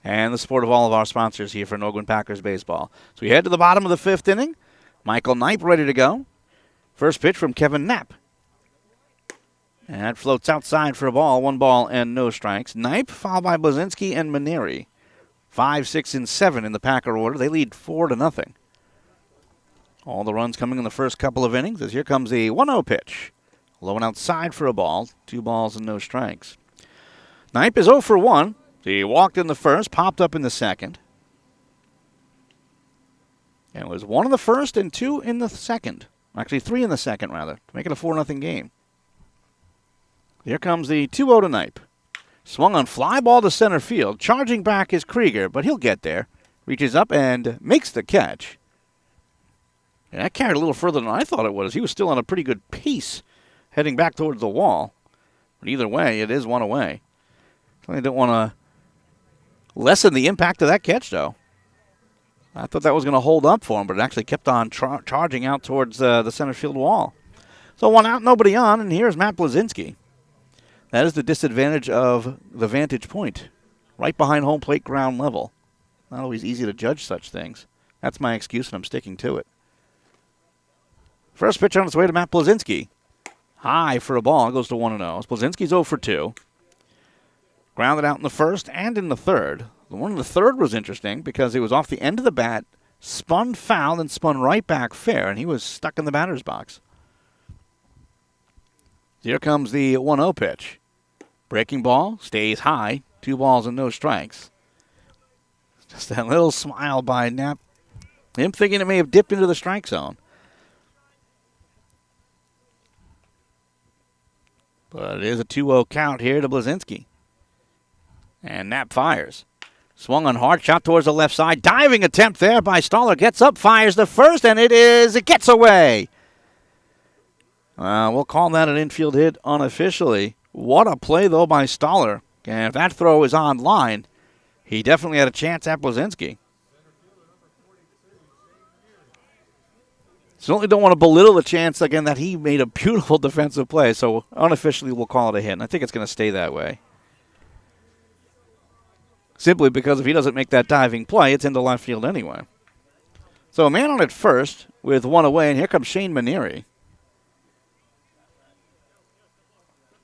A: and the support of all of our sponsors here for Nor-Gwyn Packers Baseball. So we head to the bottom of the fifth inning. Michael Knipe ready to go. First pitch from Kevin Knapp. And that floats outside for a ball. 1 ball and no strikes. Knipe followed by Blazinski and Maneri. 5, 6, and 7 in the Packer order. They lead 4-0. All the runs coming in the first couple of innings as here comes the 1-0 pitch. Low and outside for a ball. 2 balls and no strikes. Knipe is 0 for 1. He walked in the first, popped up in the second. And it was 1 in the first and 2 in the second. Actually, 3 in the second, rather, to make it a 4-0 game. Here comes the 2-0 to Knipe. Swung on fly ball to center field. Charging back is Krieger, but he'll get there. Reaches up and makes the catch. And that carried a little further than I thought it was. He was still on a pretty good pace heading back towards the wall. But either way, it is 1 away. So I don't want to lessen the impact of that catch, though. I thought that was going to hold up for him, but it actually kept on charging out towards the center field wall. So 1 out, nobody on, and here's Matt Blazinski. That is the disadvantage of the vantage point, right behind home plate ground level. Not always easy to judge such things. That's my excuse, and I'm sticking to it. First pitch on its way to Matt Blazinski. High for a ball. It goes to 1-0. Blazinski's 0 for 2. Grounded out in the first and in the third. The one in the third was interesting because it was off the end of the bat, spun foul, and spun right back fair, and he was stuck in the batter's box. Here comes the 1-0 pitch. Breaking ball, stays high. 2 balls and no strikes. Just that little smile by Knapp. Him thinking it may have dipped into the strike zone. But it is a 2-0 count here to Blazinski. And Knapp fires. Swung on hard, shot towards the left side. Diving attempt there by Stoller. Gets up, fires the first, and it gets away. We'll call that an infield hit unofficially. What a play, though, by Stoller. And if that throw is on line, he definitely had a chance at Blazinski. Certainly don't want to belittle the chance, again, that he made a beautiful defensive play. So unofficially, we'll call it a hit. And I think it's going to stay that way. Simply because if he doesn't make that diving play, it's into left field anyway. So a man on at first with 1 away, and here comes Shane Maneri.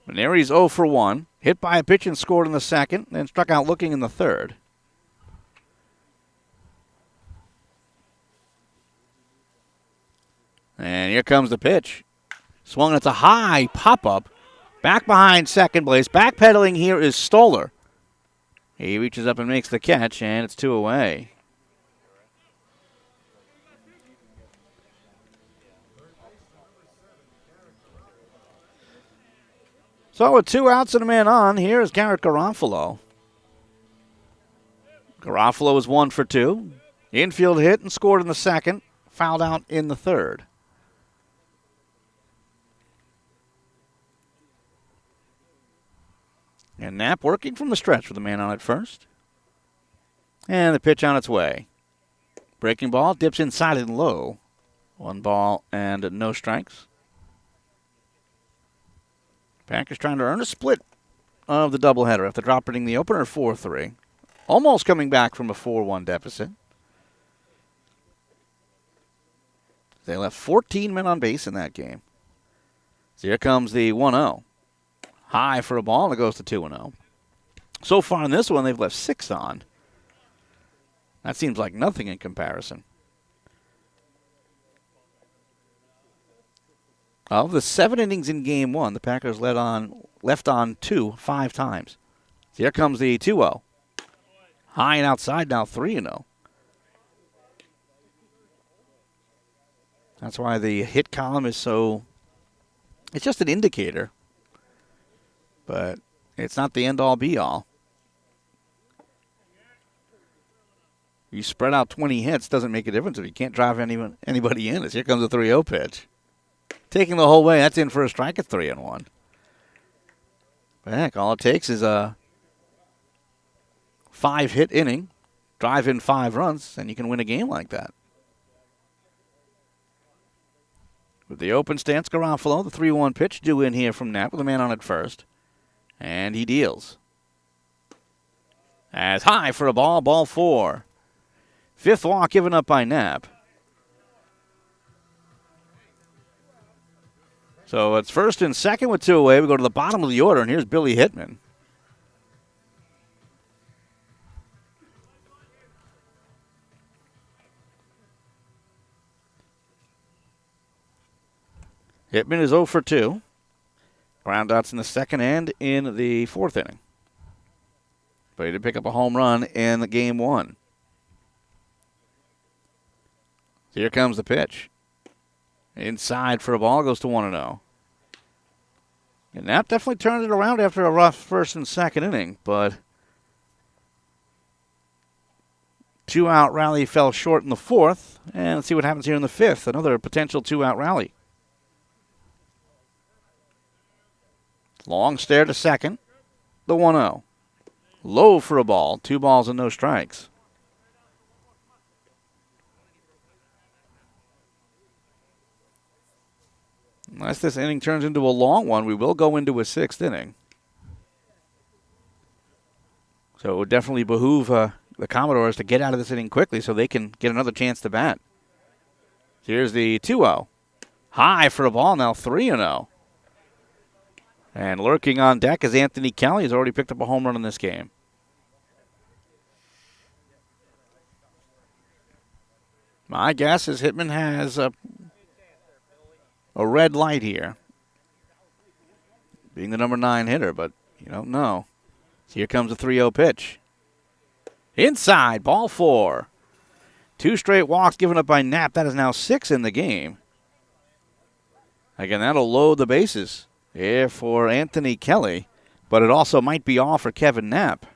A: Maneri's 0 for 1. Hit by a pitch and scored in the second, then struck out looking in the third. And here comes the pitch. Swung, it's a high pop-up. Back behind second base. Backpedaling here is Stoller. He reaches up and makes the catch, and it's 2 away. So with 2 outs and a man on, here is Garrett Garofalo. Garofalo is 1 for 2. Infield hit and scored in the second. Fouled out in the third. And Knapp working from the stretch with the man on at first. And the pitch on its way. Breaking ball, dips inside and low. 1 ball and no strikes. Packers trying to earn a split of the doubleheader after dropping the opener 4-3. Almost coming back from a 4-1 deficit. They left 14 men on base in that game. So here comes the 1-0. High for a ball, and it goes to 2-0. So far in this one, they've left 6 on. That seems like nothing in comparison. Of the 7 innings in Game 1, the Packers left on 2 5 times. So here comes the 2-0. High and outside, now 3-0. That's why the hit column is so... It's just an indicator. But it's not the end-all, be-all. You spread out 20 hits, doesn't make a difference if you can't drive anybody in. Here comes a 3-0 pitch. Taking the whole way, that's in for a strike at 3-1. But heck, all it takes is a 5-hit inning drive in 5 runs, and you can win a game like that. With the open stance, Garofalo, the 3-1 pitch due in here from Knapp with a man on at first. And he deals. As high for a ball 4. 5th walk given up by Knapp. So it's first and second with 2 away. We go to the bottom of the order, and here's Billy Hitman. Hitman is 0 for 2. Ground outs in the second and in the 4th inning. But he did pick up a home run in game 1. So here comes the pitch. Inside for a ball, goes to 1-0. And Knapp definitely turned it around after a rough first and second inning, but 2-out rally fell short in the 4th. And let's see what happens here in the 5th. Another potential 2-out rally. Long stare to second. The 1-0. Low for a ball. 2 balls and no strikes. Unless this inning turns into a long one, we will go into a 6th inning. So it would definitely behoove the Commodores to get out of this inning quickly so they can get another chance to bat. Here's the 2-0. High for a ball, now 3-0. And lurking on deck is Anthony Kelly. He's already picked up a home run in this game. My guess is Hitman has a red light here, being the number 9 hitter, but you don't know. So here comes a 3-0 pitch. Inside, ball 4. 2 straight walks given up by Knapp. That is now 6 in the game. Again, that'll load the bases here for Anthony Kelly, but it also might be off for Kevin Knapp.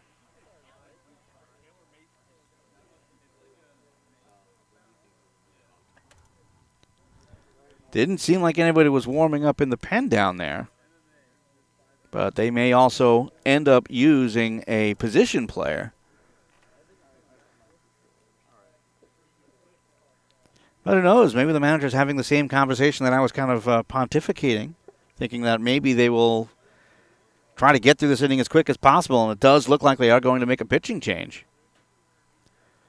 A: Didn't seem like anybody was warming up in the pen down there. But they may also end up using a position player. But who knows? Maybe the manager's having the same conversation that I was kind of pontificating, thinking that maybe they will try to get through this inning as quick as possible, and it does look like they are going to make a pitching change.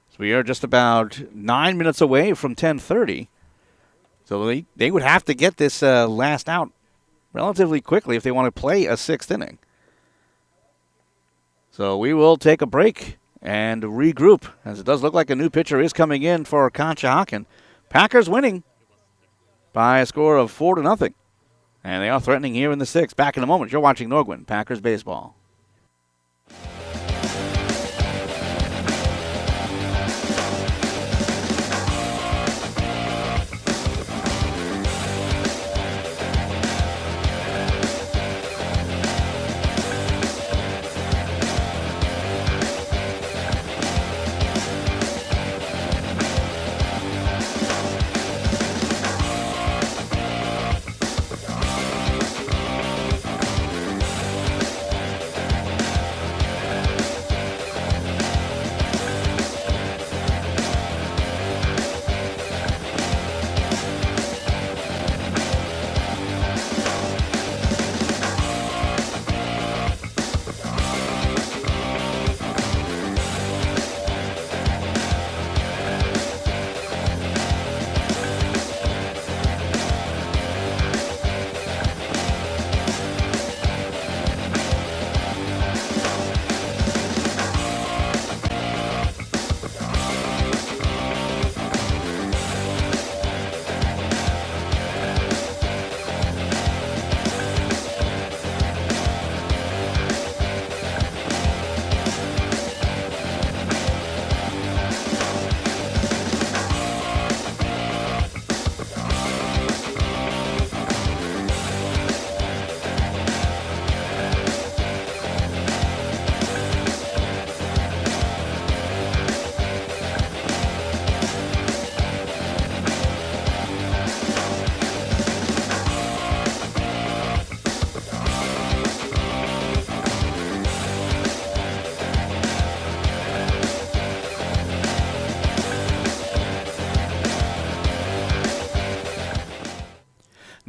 A: So we are just about 9 minutes away from 10:30. So they would have to get this last out relatively quickly if they want to play a 6th inning. So we will take a break and regroup, as it does look like a new pitcher is coming in for Conshohocken. Packers winning by a score of 4-0. And they are threatening here in the 6th. Back in a moment. You're watching Nor-Gwyn Packers baseball.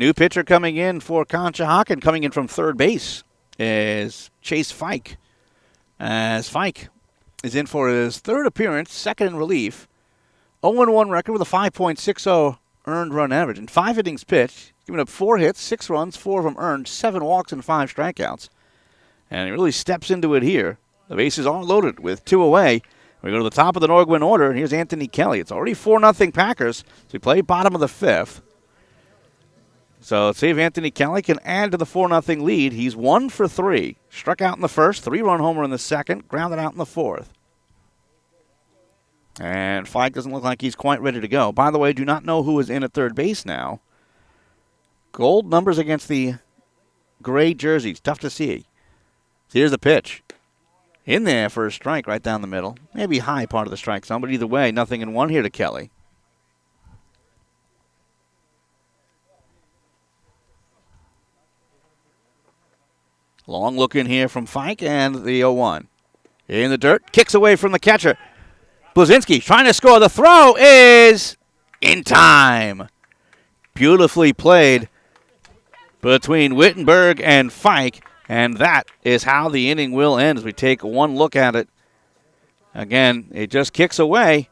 A: New pitcher coming in for Conshohocken, coming in from third base, is Chase Fike. As Fike is in for his third appearance, second in relief. 0-1 record with a 5.60 earned run average. In 5 innings pitched, giving up 4 hits, 6 runs, 4 of them earned, 7 walks, and 5 strikeouts. And he really steps into it here. The bases are loaded with 2 away. We go to the top of the Nor-Gwyn order, and here's Anthony Kelly. It's already 4-0 Packers. So we play bottom of the 5th. So let's see if Anthony Kelly can add to the 4-0 lead. He's 1 for 3. Struck out in the first, 3-run homer in the second, grounded out in the fourth. And Fike doesn't look like he's quite ready to go. By the way, do not know who is in at third base now. Gold numbers against the gray jerseys. Tough to see. So here's the pitch. In there for a strike right down the middle. Maybe high part of the strike zone, but either way, 0-1 here to Kelly. Long look in here from Fike and the 0-1. In the dirt, kicks away from the catcher. Blazinski trying to score. The throw is in time. Beautifully played between Wittenberg and Fike. And that is how the inning will end as we take one look at it. Again, it just kicks away,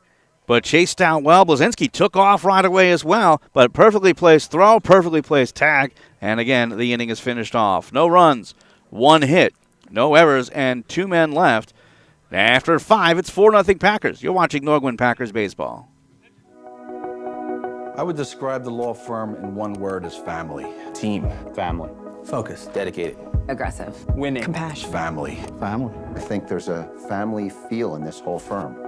A: but chased out well. Blazinski took off right away as well, but perfectly placed throw, perfectly placed tag. And again, the inning is finished off. No runs, 1 hit, no errors, and 2 men left. After 5, it's 4-0 Packers. You're watching Nor-Gwyn Packers baseball.
B: I would describe the law firm in one word as family.
D: Team.
C: Family.
H: Focus.
D: Dedicated.
E: Aggressive.
I: Winning.
E: Compassion.
B: Family.
H: Family.
F: I think there's a family feel in this whole firm.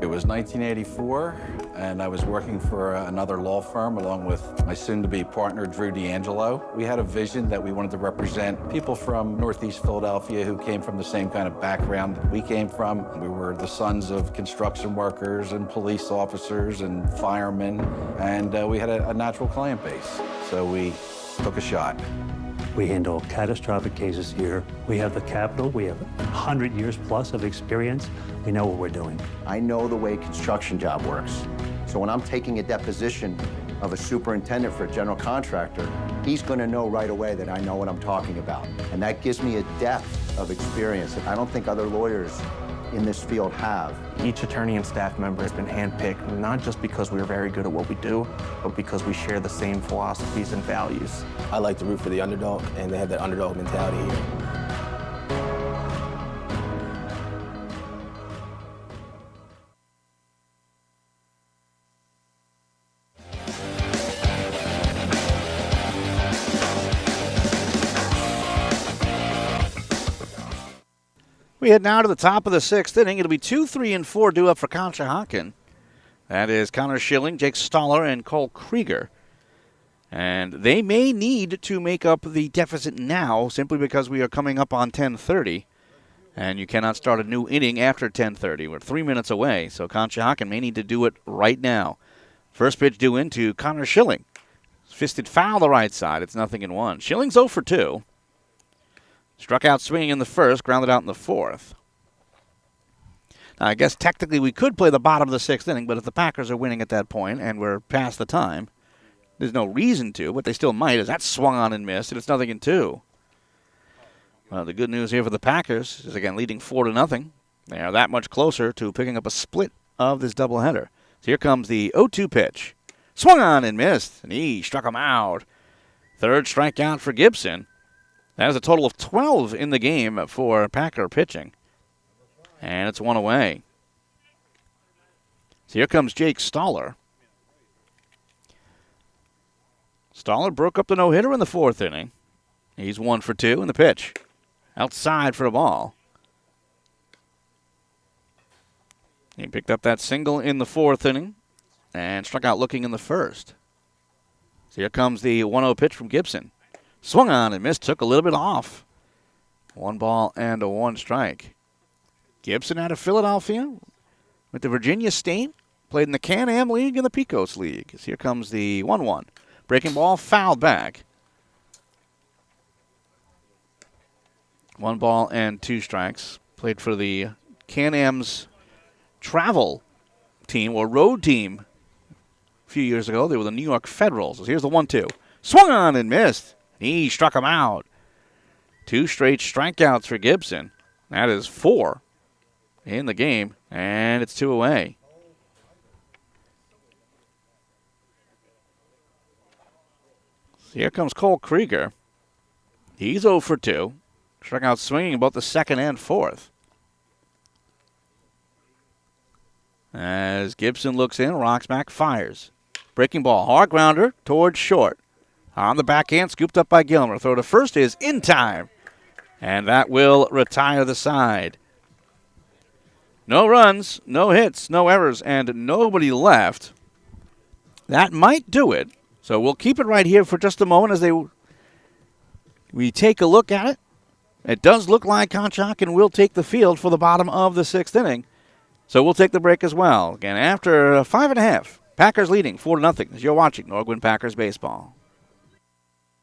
B: It was 1984, and I was working for another law firm along with my soon-to-be partner, Drew D'Angelo. We had a vision that we wanted to represent people from Northeast Philadelphia who came from the same kind of background that we came from. We were the sons of construction workers and police officers and firemen, and we had a natural client base, so we took a shot.
G: We handle catastrophic cases here. We have the capital. We have 100 years plus of experience. We know what we're doing.
F: I know the way construction job works. So when I'm taking a deposition of a superintendent for a general contractor, he's going to know right away that I know what I'm talking about. And that gives me a depth of experience that I don't think other lawyers in this field have.
C: Each attorney and staff member has been handpicked, not just because we're very good at what we do, but because we share the same philosophies and values.
D: I like to root for the underdog, and they have that underdog mentality here.
A: We head now to the top of the 6th inning. It'll be 2, 3, and 4 due up for Conshohocken. That is Connor Schilling, Jake Stoller, and Cole Krieger. And they may need to make up the deficit now simply because we are coming up on 10:30. And you cannot start a new inning after 10:30. We're 3 minutes away, so Conshohocken may need to do it right now. First pitch due into Connor Schilling. Fisted foul the right side. It's 0-1. Schilling's 0 for 2. Struck out swinging in the first, grounded out in the fourth. Now, I guess technically we could play the bottom of the 6th inning, but if the Packers are winning at that point and we're past the time, there's no reason to, but they still might, as that swung on and missed, and it's 0-2. Well, the good news here for the Packers is, again, leading 4-0. They are that much closer to picking up a split of this doubleheader. So here comes the 0-2 pitch. Swung on and missed, and he struck him out. Third strikeout for Gibson. That is a total of 12 in the game for Packer pitching. And it's 1 away. So here comes Jake Stoller. Stoller broke up the no-hitter in the 4th inning. He's 1 for 2 in the pitch. Outside for a ball. He picked up that single in the 4th inning and struck out looking in the 1st. So here comes the 1-0 pitch from Gibson. Swung on and missed, took a little bit off. 1 ball and a 1 strike. Gibson out of Philadelphia with the Virginia State. Played in the Can-Am League and the Pecos League. So here comes the 1-1. Breaking ball, fouled back. 1 ball and 2 strikes. Played for the Can-Am's travel team or road team a few years ago. They were the New York Federals. So here's the 1-2. Swung on and missed. He struck him out. 2 straight strikeouts for Gibson. That is 4 in the game, and it's 2 away. So here comes Cole Krieger. He's 0 for 2. Struck out swinging both the second and fourth. As Gibson looks in, rocks back, fires. Breaking ball, hard grounder towards short. On the backhand, scooped up by Gilmer. Throw to first is in time. And that will retire the side. No runs, no hits, no errors, and nobody left. That might do it. So we'll keep it right here for just a moment as we take a look at it. It does look like Conshohocken will take the field for the bottom of the 6th inning. So we'll take the break as well. Again, after 5.5, Packers leading 4-0 as you're watching Nor-Gwyn Packers baseball.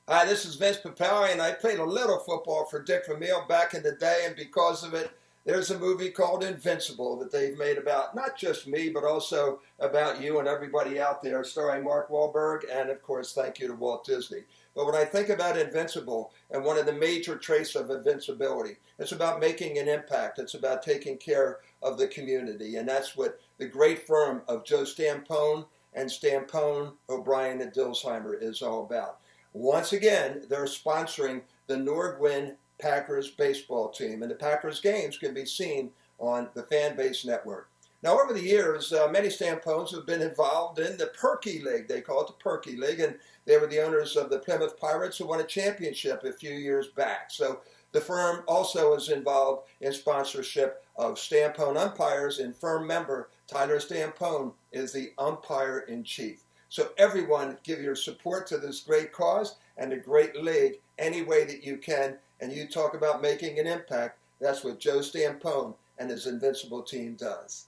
K: Hi, this is Vince Papali, and I played a little football for Dick Vermeil back in the day, and because of it, there's a movie called Invincible that they've made about not just me, but also about you and everybody out there, starring Mark Wahlberg, and of course, thank you to Walt Disney. But when I think about Invincible, and one of the major traits of invincibility, it's about making an impact. It's about taking care of the community, and that's what the great firm of Joe Stampone and Stampone, O'Brien, and Dilsheimer is all about. Once again, they're sponsoring the Nor-Gwyn Packers baseball team, and the Packers games can be seen on the Fanbase Network. Now, over the years, many Stampones have been involved in the Perky League. They call it the Perky League, and they were the owners of the Plymouth Pirates who won a championship a few years back. So the firm also is involved in sponsorship of Stampone umpires, and firm member Tyler Stampone is the umpire-in-chief. So everyone, give your support to this great cause and a great league any way that you can. And you talk about making an impact, that's what Joe Stampone and his Invincible team does.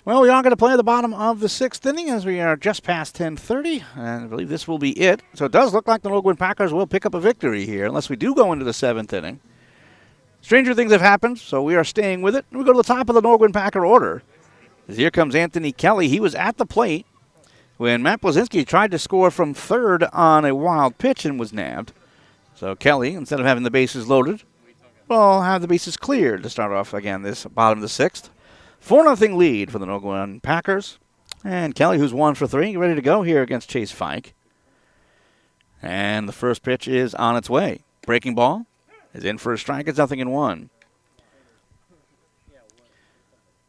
A: Well, we are going to play the bottom of the 6th inning as we are just past 10:30, and I believe this will be it. So it does look like the Nor-Gwyn Packers will pick up a victory here, unless we do go into the 7th inning. Stranger things have happened, so we are staying with it. We go to the top of the Nor-Gwyn Packer order. As here comes Anthony Kelly. He was at the plate when Matt Blazinski tried to score from third on a wild pitch and was nabbed. So Kelly, instead of having the bases loaded, will have the bases cleared to start off again this bottom of the 6th. 4-0 lead for the Nor-Gwyn Packers. And Kelly, who's 1 for 3, ready to go here against Chase Fike. And the first pitch is on its way. Breaking ball is in for a strike. It's 0-1.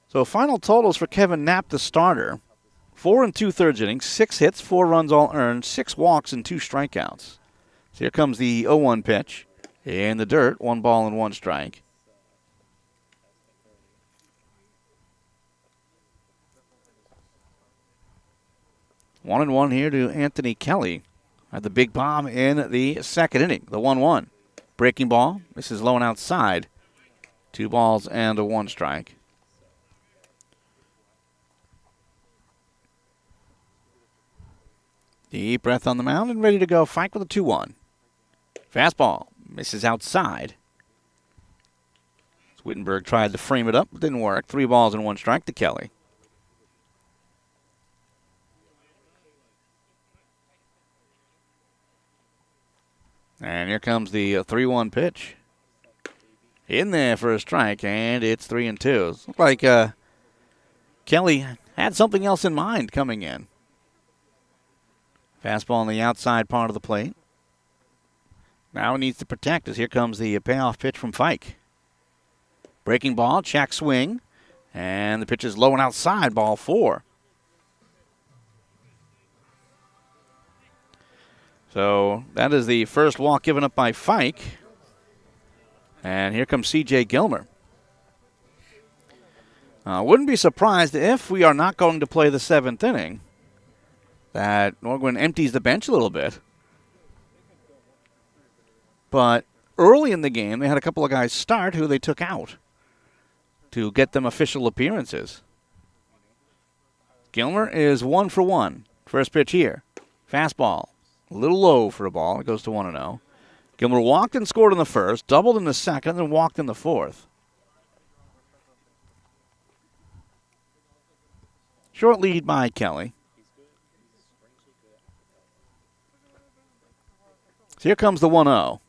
A: So final totals for Kevin Knapp, the starter. 4 2/3 innings, 6 hits, 4 runs all earned, 6 walks, and 2 strikeouts. So here comes the 0-1 pitch. In the dirt, 1 ball and 1 strike. One and 1 here to Anthony Kelly. Had the big bomb in the 2nd inning, the 1-1. Breaking ball. This is low and outside. 2 balls and a 1 strike. Deep breath on the mound and ready to go. Fike with a 2-1. Fastball. Misses outside. Wittenberg tried to frame it up. Didn't work. 3 balls and 1 strike to Kelly. And here comes the 3-1 pitch. In there for a strike, and it's 3-2. Looks like Kelly had something else in mind coming in. Fastball on the outside part of the plate. Now he needs to protect as here comes the payoff pitch from Fike. Breaking ball, check swing, and the pitch is low and outside, ball 4. So that is the first walk given up by Fike. And here comes C.J. Gilmer. Wouldn't be surprised if we are not going to play the 7th inning. that Nor-Gwyn empties the bench a little bit. But early in the game, they had a couple of guys start who they took out to get them official appearances. Gilmer is 1 for 1. First pitch here. Fastball. A little low for a ball. It goes to 1-0. Gilmer walked and scored in the first, doubled in the second, and walked in the fourth. Short lead by Kelly. So here comes the 1-0.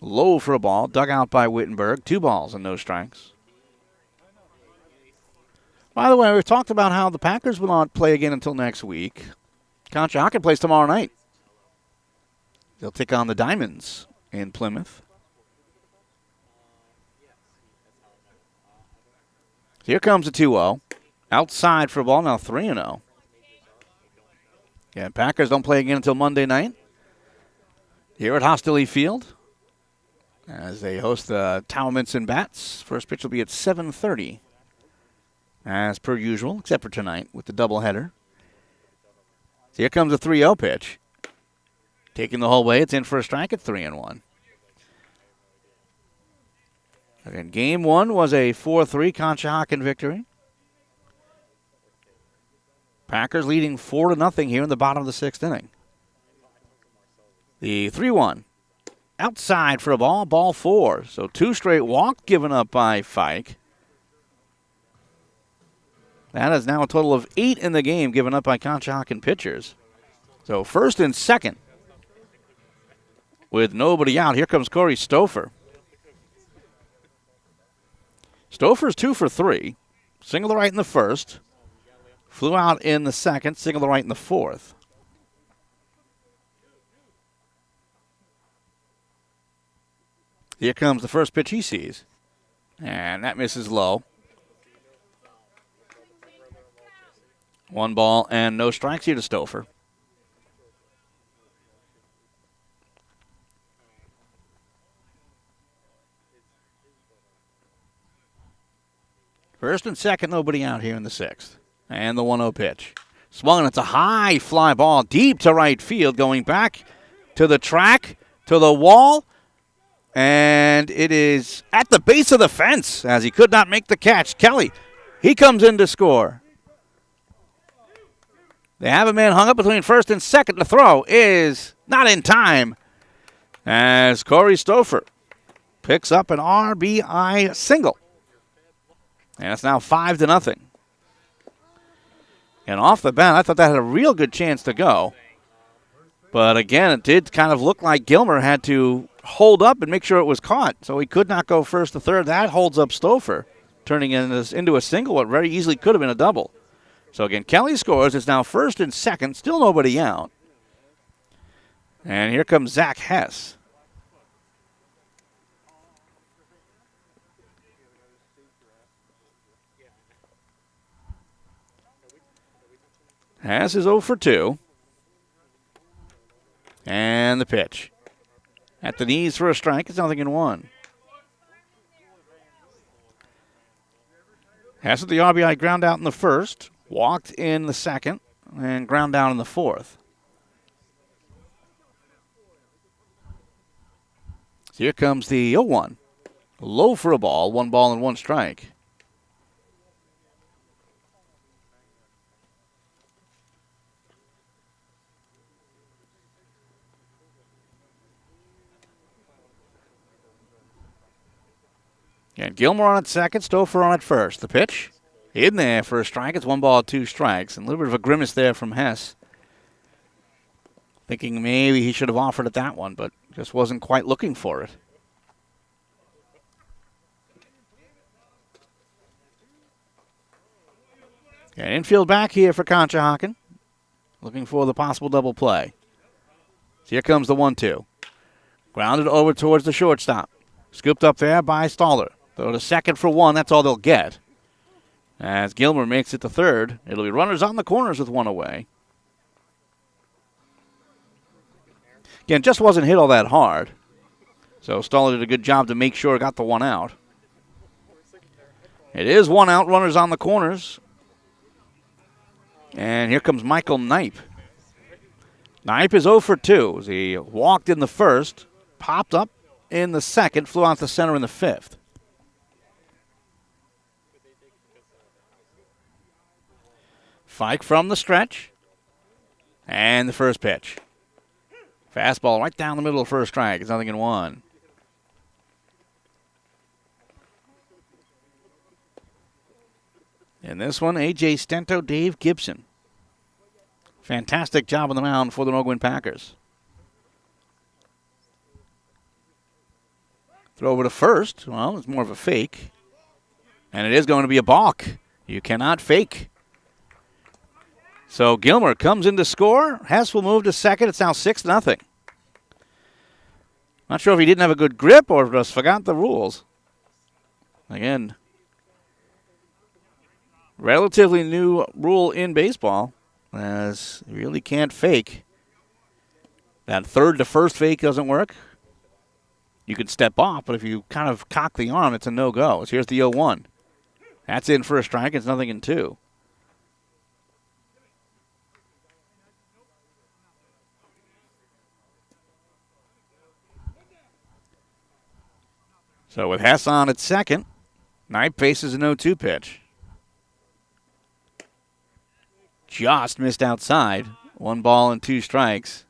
A: Low for a ball, dug out by Wittenberg. 2 balls and no strikes. By the way, we've talked about how the Packers will not play again until next week. Conshohocken plays tomorrow night. They'll take on the Diamonds in Plymouth. So here comes the 2-0. Outside for a ball, now 3-0. Yeah, Packers don't play again until Monday night here at Hostility Field as they host the Towminson Bats. First pitch will be at 7:30, as per usual, except for tonight with the doubleheader. So here comes a 3-0 pitch. Taking the whole way, it's in for a strike at 3-1. Again, game 1 was a 4-3 Conshohocken victory. Packers leading 4-0 here in the bottom of the 6th inning. The 3-1. Outside for a ball, ball 4. So 2 straight walks given up by Fike. That is now a total of 8 in the game given up by Conshohocken pitchers. So first and second. With nobody out, here comes Corey Stouffer. Stouffer's 2 for 3. Single to right in the first. Flew out in the second, single to right in the fourth. Here comes the first pitch he sees. And that misses low. 1 ball and no strikes here to Stouffer. First and second, nobody out here in the 6th. And the 1-0 pitch. Swung, and it's a high fly ball deep to right field, going back to the track, to the wall. And it is at the base of the fence as he could not make the catch. Kelly, he comes in to score. They have a man hung up between first and second. The throw is not in time as Corey Stouffer picks up an RBI single. And it's now 5-0. And off the bat, I thought that had a real good chance to go. But again, it did kind of look like Gilmer had to hold up and make sure it was caught. So he could not go first to third. That holds up Stouffer, turning it into a single, what very easily could have been a double. So again, Kelly scores. It's now first and second. Still nobody out. And here comes Zach Hess. Hess is 0 for 2. And the pitch. At the knees for a strike. It's 0-1. Hess with the RBI ground out in the first. Walked in the second. And ground down in the fourth. So here comes the 0-1. Low for a ball. 1 ball and 1 strike. And Gilmer on at second, Stouffer on at first. The pitch in there for a strike. It's 1 ball, 2 strikes. And a little bit of a grimace there from Hess. Thinking maybe he should have offered at that one, but just wasn't quite looking for it. And infield back here for Conshohocken. Looking for the possible double play. So here comes the 1-2. Grounded over towards the shortstop. Scooped up there by Stoller. Throw to second for 1. That's all they'll get. As Gilmer makes it to third, it'll be runners on the corners with 1 away. Again, just wasn't hit all that hard. So Stoller did a good job to make sure it got the 1 out. It is 1 out, runners on the corners. And here comes Michael Knipe. Knipe is 0 for 2. He walked in the first, popped up in the second, flew out to center in the fifth. Fike from the stretch. And the first pitch. Fastball right down the middle of first strike. It's 0-1. In this one, A.J. Stento, Dave Gibson. Fantastic job on the mound for the Nor-Gwyn Packers. Throw over to first. Well, it's more of a fake. And it is going to be a balk. You cannot fake. So Gilmer comes in to score. Hess will move to second. It's now 6-0. Not sure if he didn't have a good grip or just forgot the rules. Again, relatively new rule in baseball, as you really can't fake. That third to first fake doesn't work. You can step off, but if you kind of cock the arm, it's a no-go. So here's the 0-1. That's in for a strike. It's 0-2. So with Hess on at second, Knipe faces an 0-2 pitch. Just missed outside. 1 ball and 2 strikes.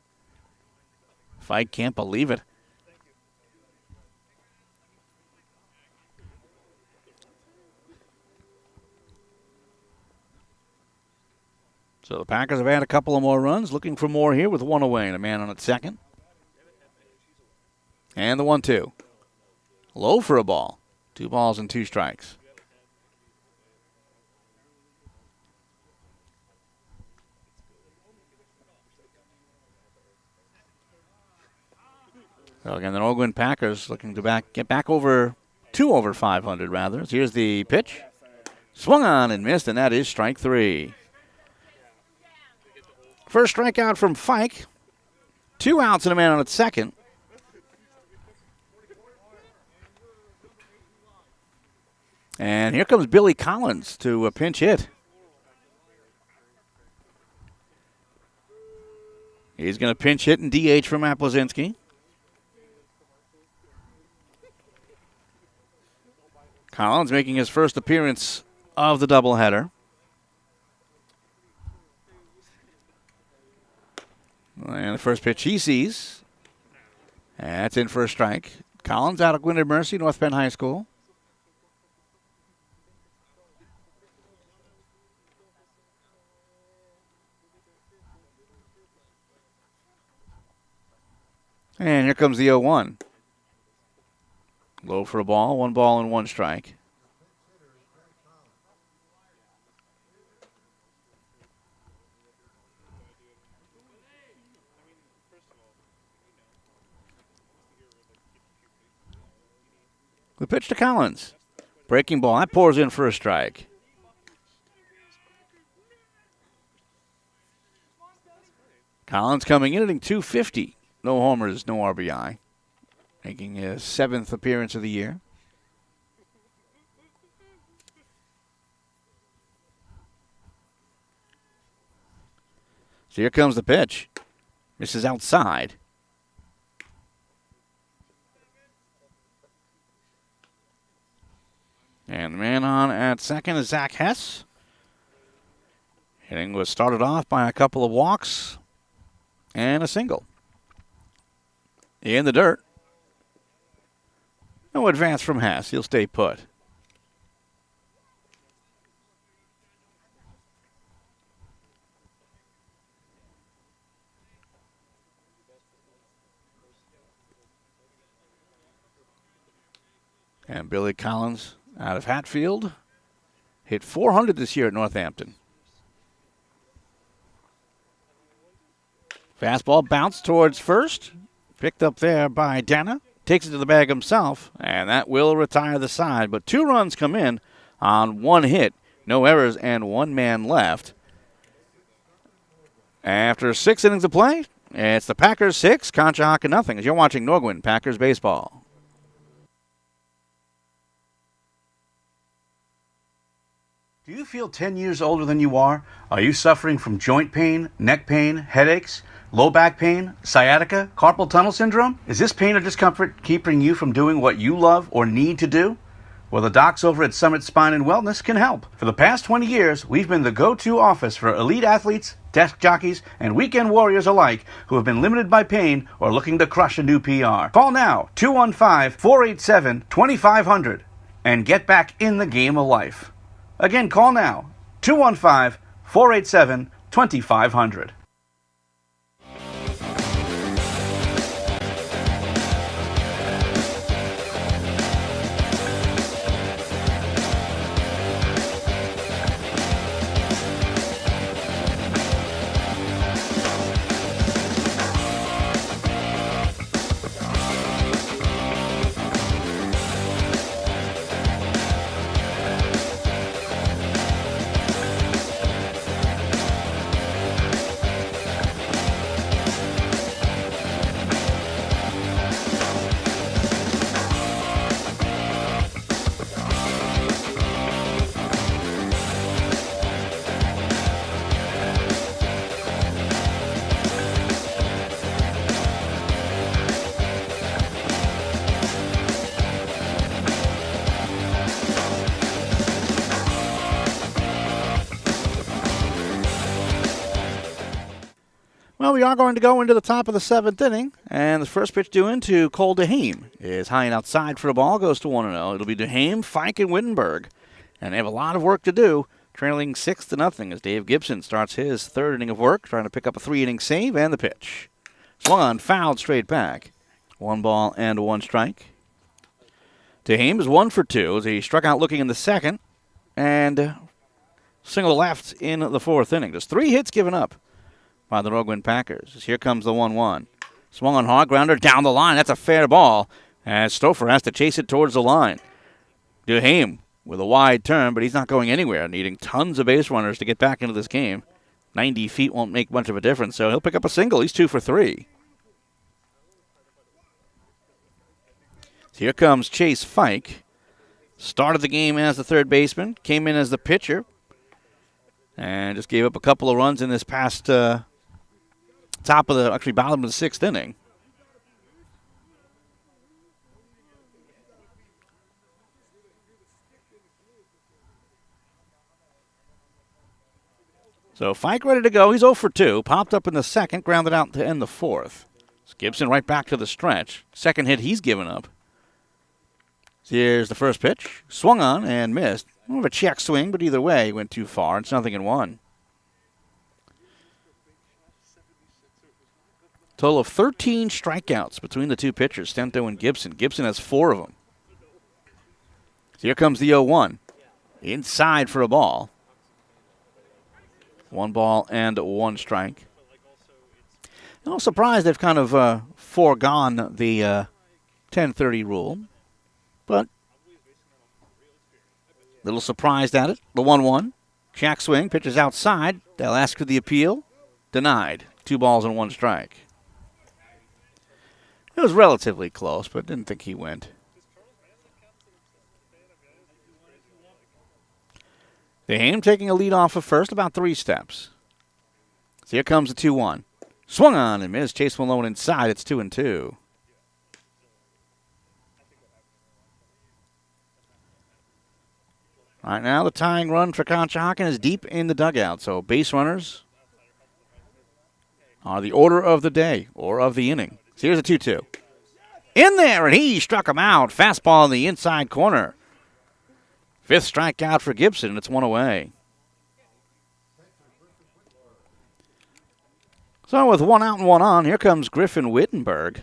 A: Fike can't believe it. So the Packers have had a couple of more runs, looking for more here with 1 away and a man on at second. And the 1-2. Low for a ball. 2 balls and 2 strikes. So again, the Nor-Gwyn Packers looking to get back over 2 over 500 rather. So here's the pitch. Swung on and missed, and that is strike 3. First strikeout from Fike. 2 outs and a man on at second. And here comes Billy Collins to a pinch hit. He's going to pinch hit and DH for Matt Blazinski. Collins making his first appearance of the doubleheader. And the first pitch he sees. That's in for a strike. Collins out of Gwynedd Mercy, North Penn High School. And here comes the 0-1. Low for a ball, 1 ball and 1 strike. The pitch to Collins. Breaking ball, that pours in for a strike. Collins coming in hitting .250. No homers, no RBI. Making his 7th appearance of the year. So here comes the pitch. This is outside. And the man on at second is Zach Hess. Hitting was started off by a couple of walks and a single. In the dirt. No advance from Hess. He'll stay put. And Billy Collins out of Hatfield. Hit .400 this year at Northampton. Fastball bounced towards first. Picked up there by Dana. Takes it to the bag himself, and that will retire the side. But 2 runs come in on 1 hit. No errors and 1 man left. After 6 innings of play, it's the Packers 6, Conshohocken nothing. As you're watching Nor-Gwyn Packers baseball.
J: Do you feel 10 years older than you are? Are you suffering from joint pain, neck pain, headaches? Low back pain? Sciatica? Carpal tunnel syndrome? Is this pain or discomfort keeping you from doing what you love or need to do? Well, the docs over at Summit Spine and Wellness can help. For the past 20 years, we've been the go-to office for elite athletes, desk jockeys, and weekend warriors alike who have been limited by pain or looking to crush a new PR. Call now, 215-487-2500, and get back in the game of life. Again, call now, 215-487-2500.
A: Well, we are going to go into the top of the 7th inning, and the first pitch due into Cole DeHame is high and outside for a ball, goes to 1-0. It'll be DeHame, Fike, and Wittenberg, and they have a lot of work to do, trailing 6-0 as Dave Gibson starts his 3rd inning of work, trying to pick up a 3-inning save, and the pitch. Swung on, fouled straight back. 1 ball and 1 strike. DeHame is 1 for 2 as he struck out looking in the 2nd, and single left in the 4th inning. There's 3 hits given up by the Nor-Gwyn Packers. Here comes the 1-1. Swung on hard, grounder down the line. That's a fair ball, as Stouffer has to chase it towards the line. DeHame with a wide turn, but he's not going anywhere, needing tons of base runners to get back into this game. 90 feet won't make much of a difference, so he'll pick up a single. He's 2 for 3. Here comes Chase Fike. Started the game as the 3rd baseman, came in as the pitcher, and just gave up a couple of runs in this past bottom of the 6th inning. So Fike ready to go. He's 0 for 2. Popped up in the 2nd, grounded out to end the 4th. Gibson right back to the stretch. 2nd hit he's given up. Here's the first pitch. Swung on and missed. More of a check swing, but either way, he went too far. It's 0-1. Total of 13 strikeouts between the two pitchers, Stento and Gibson. Gibson has 4 of them. So here comes the 0-1. Inside for a ball. 1 ball and 1 strike. No surprise they've kind of foregone the 10:30 rule, but a little surprised at it. The 1-1. Shack swing, pitches outside. They'll ask for the appeal. Denied. 2 balls and 1 strike. It was relatively close, but didn't think he went. DeHame taking a lead off of first, about 3 steps. So here comes the 2-1. Swung on and missed. Chase Malone inside. It's 2-2. Right now, the tying run for Conshohocken is deep in the dugout. So base runners are the order of the day or of the inning. So here's a 2-2. In there, and he struck him out. Fastball in the inside corner. 5th strikeout for Gibson, and it's 1 away. So with 1 out and 1 on, here comes Griffin Wittenberg.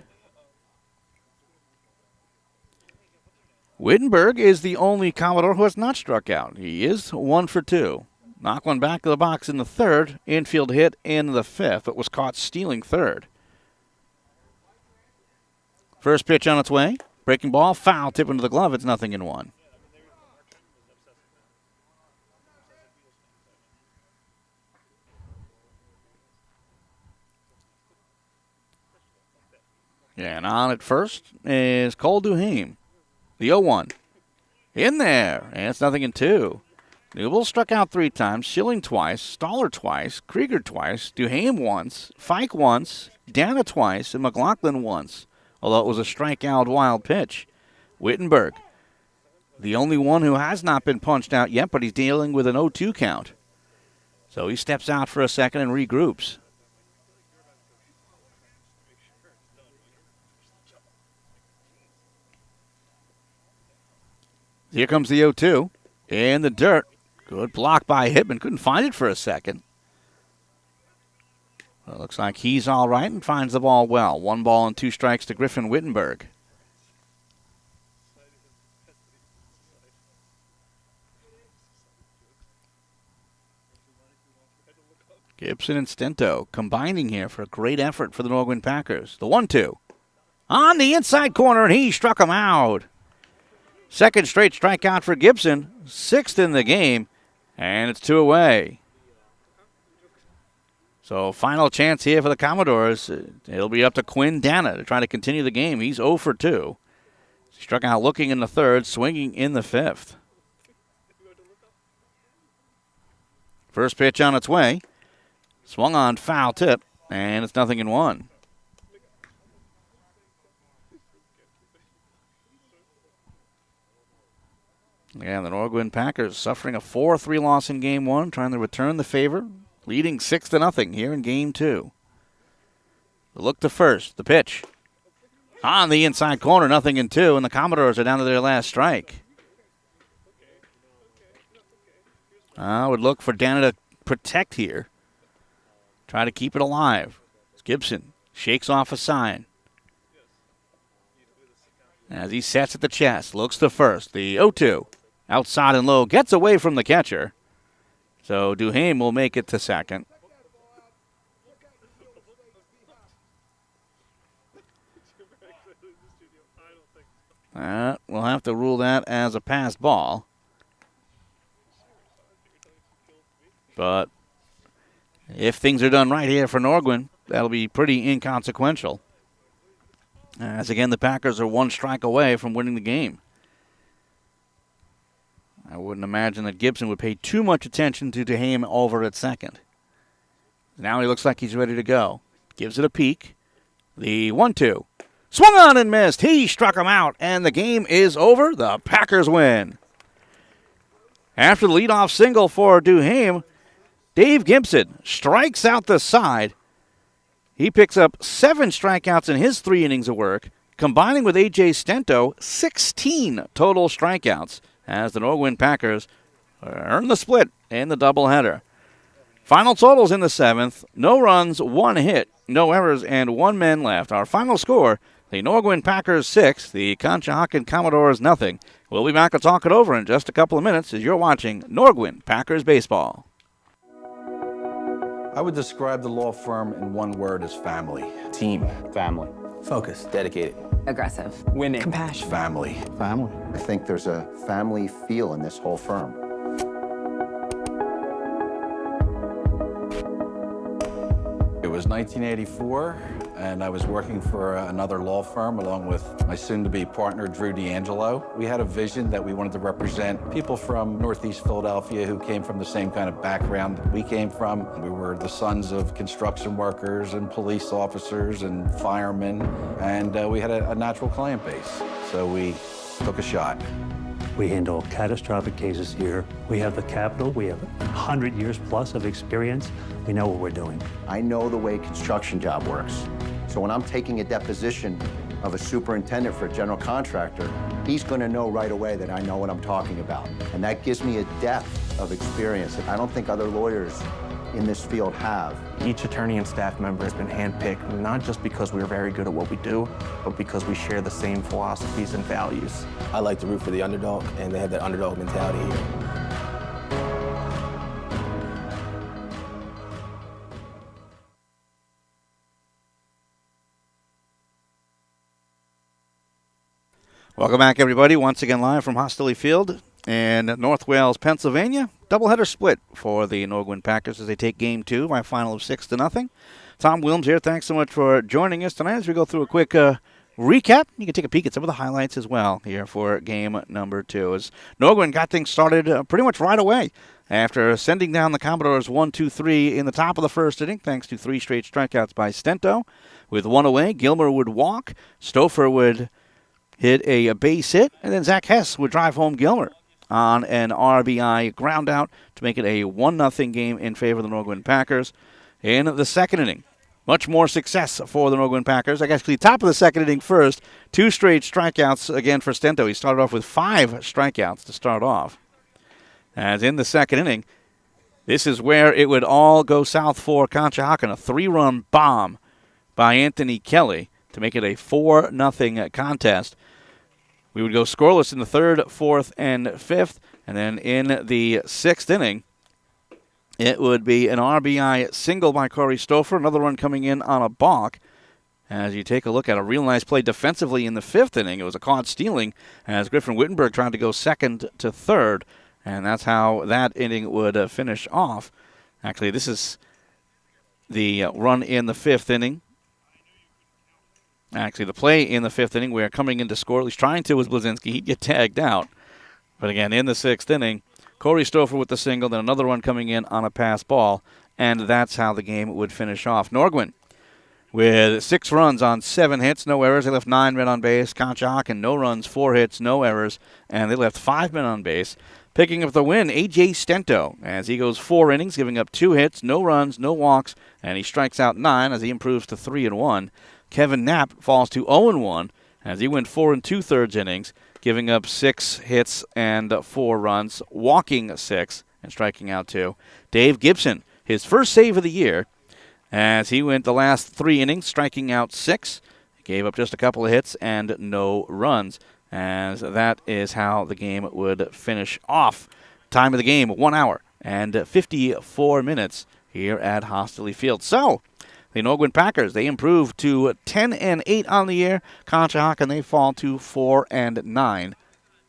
A: Wittenberg is the only Commodore who has not struck out. He is 1 for 2. Knocked one back to the box in the 3rd. Infield hit in the 5th, but was caught stealing 3rd. First pitch on its way. Breaking ball, foul, tip into the glove. It's 0-1. Yeah, and on at first is Cole DeHame. The 0-1. In there, and it's 0-2. Newell struck out 3 times, Schilling twice, Stoller twice, Krieger twice, Duhame once, Fike once, Dana twice, and Mclaughlin once, although it was a strikeout wild pitch. Wittenberg, the only one who has not been punched out yet, but he's dealing with an 0-2 count. So he steps out for a second and regroups. Here comes the 0-2 in the dirt. Good block by Hitman. Couldn't find it for a second. Well, looks like he's all right and finds the ball well. 1 ball and 2 strikes to Griffin Wittenberg. Gibson and Stento combining here for a great effort for the Nor-Gwyn Packers. The 1-2 on the inside corner, and he struck him out. Second straight strikeout for Gibson, 6th in the game, and it's 2 away. So final chance here for the Commodores. It'll be up to Quinn Dana to try to continue the game. He's 0 for 2. Struck out looking in the 3rd, swinging in the 5th. First pitch on its way. Swung on, foul tip, and it's 0-1. Yeah, the Nor-Gwyn Packers suffering a 4-3 loss in Game 1, trying to return the favor, leading 6-0 here in Game 2. The look to first, the pitch. On the inside corner, 0-2, and the Commodores are down to their last strike. I would look for Dana to protect here. Try to keep it alive. Gibson shakes off a sign. As he sets at the chest, looks to first. The 0-2. Outside and low, gets away from the catcher. So Duhame will make it to second. We'll have to rule that as a passed ball. But if things are done right here for Nor-Gwyn, that'll be pretty inconsequential. As again, the Packers are 1 strike away from winning the game. I wouldn't imagine that Gibson would pay too much attention to Duhame over at second. Now he looks like he's ready to go. Gives it a peek. The 1-2. Swung on and missed. He struck him out, and the game is over. The Packers win. After the leadoff single for Duhame, Dave Gibson strikes out the side. He picks up 7 strikeouts in his 3 innings of work, combining with A.J. Stento, 16 total strikeouts, as the Nor-Gwyn Packers earn the split in the doubleheader. Final totals in the 7th, no runs, 1 hit, no errors, and 1 man left. Our final score, the Nor-Gwyn Packers 6, the Conshohocken Commodores 0. We'll be back to talk it over in just a couple of minutes as you're watching Nor-Gwyn Packers Baseball.
B: I would describe the law firm in 1 word as family.
D: Team. Family.
H: Focus.
D: Dedicated.
E: Aggressive.
D: Winning.
E: Compassion.
B: Family.
F: Family. I think there's a family feel in this whole firm.
B: It was 1984, and I was working for another law firm along with my soon-to-be partner, Drew D'Angelo. We had a vision that we wanted to represent people from Northeast Philadelphia who came from the same kind of background that we came from. We were the sons of construction workers and police officers and firemen, and we had a natural client base, so we took a shot.
G: We handle catastrophic cases here. We have the capital. We have 100 years plus of experience. We know what we're doing.
F: I know the way construction job works. So when I'm taking a deposition of a superintendent for a general contractor, he's going to know right away that I know what I'm talking about. And that gives me a depth of experience that I don't think other lawyers in this field have.
C: Each attorney and staff member has been handpicked, not just because we're very good at what we do, but because we share the same philosophies and values.
D: I like to root for the underdog, and they have that underdog mentality here.
A: Welcome back, everybody. Once again, live from Hostility Field in North Wales, Pennsylvania. Doubleheader split for the Nor-Gwyn Packers as they take Game 2 by a final of 6-0. Tom Wilms here. Thanks so much for joining us tonight as we go through a quick recap. You can take a peek at some of the highlights as well here for game number 2. As Nor-Gwyn got things started pretty much right away after sending down the Commodores 1-2-3 in the top of the first inning, thanks to 3 straight strikeouts by Stento. With 1 away, Gilmer would walk, Stouffer would hit a base hit, and then Zach Hess would drive home Gilmer on an RBI ground out to make it a 1-0 game in favor of the Nor-Gwyn Packers. In the second inning, much more success for the Nor-Gwyn Packers. Actually, top of the second inning first, 2 straight strikeouts again for Stento. He started off with 5 strikeouts to start off. As in the second inning, this is where it would all go south for Conshohocken. A 3-run bomb by Anthony Kelly to make it a 4-0 contest. We would go scoreless in the 3rd, 4th, and 5th. And then in the 6th inning, it would be an RBI single by Corey Stouffer, another run coming in on a balk. As you take a look at a real nice play defensively in the 5th inning, it was a caught stealing as Griffin Wittenberg tried to go 2nd to 3rd. And that's how that inning would finish off. Actually, this is the run in the 5th inning. Actually, the play in the 5th inning, we are coming into score. At least trying to was Blazinski. He'd get tagged out. But again, in the 6th inning, Corey Stouffer with the single, then another one coming in on a pass ball. And that's how the game would finish off. Nor-Gwyn with 6 runs on 7 hits, no errors. They left 9 men on base. Conshohocken, no runs, 4 hits, no errors. And they left 5 men on base. Picking up the win, A.J. Stento, as he goes 4 innings, giving up 2 hits, no runs, no walks, and he strikes out 9 as he improves to 3-1. Kevin Knapp falls to 0-1 as he went 4 2/3 innings, giving up 6 hits and 4 runs, walking 6 and striking out 2. Dave Gibson, his first save of the year, as he went the last 3 innings, striking out 6, gave up just a couple of hits and no runs. As that is how the game would finish off. Time of the game, 1 hour and 54 minutes here at Hosteley Field. So, the Nor-Gwyn Packers, they improve to 10-8 on the year. Conshohocken, they fall to 4-9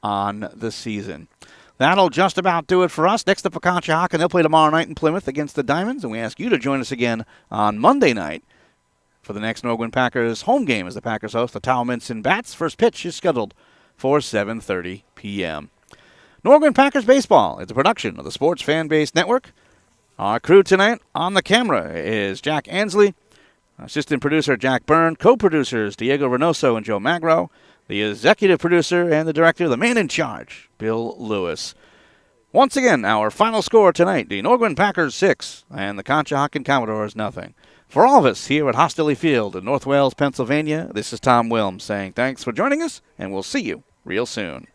A: on the season. That'll just about do it for us. Next up for Conshohocken, they'll play tomorrow night in Plymouth against the Diamonds, and we ask you to join us again on Monday night for the next Nor-Gwyn Packers home game as the Packers host the Towminson Bats. First pitch is scheduled for 7:30 p.m. Nor-Gwyn Packers Baseball is a production of the Sports Fan Base Network. Our crew tonight on the camera is Jack Ansley, assistant producer Jack Byrne, co-producers Diego Reynoso and Joe Magro, the executive producer and the director, the man in charge, Bill Lewis. Once again, our final score tonight, the Nor-Gwyn Packers 6 and the Conshohocken Commodores 0. For all of us here at Hosteley Field in North Wales, Pennsylvania, this is Tom Wilms saying thanks for joining us, and we'll see you real soon.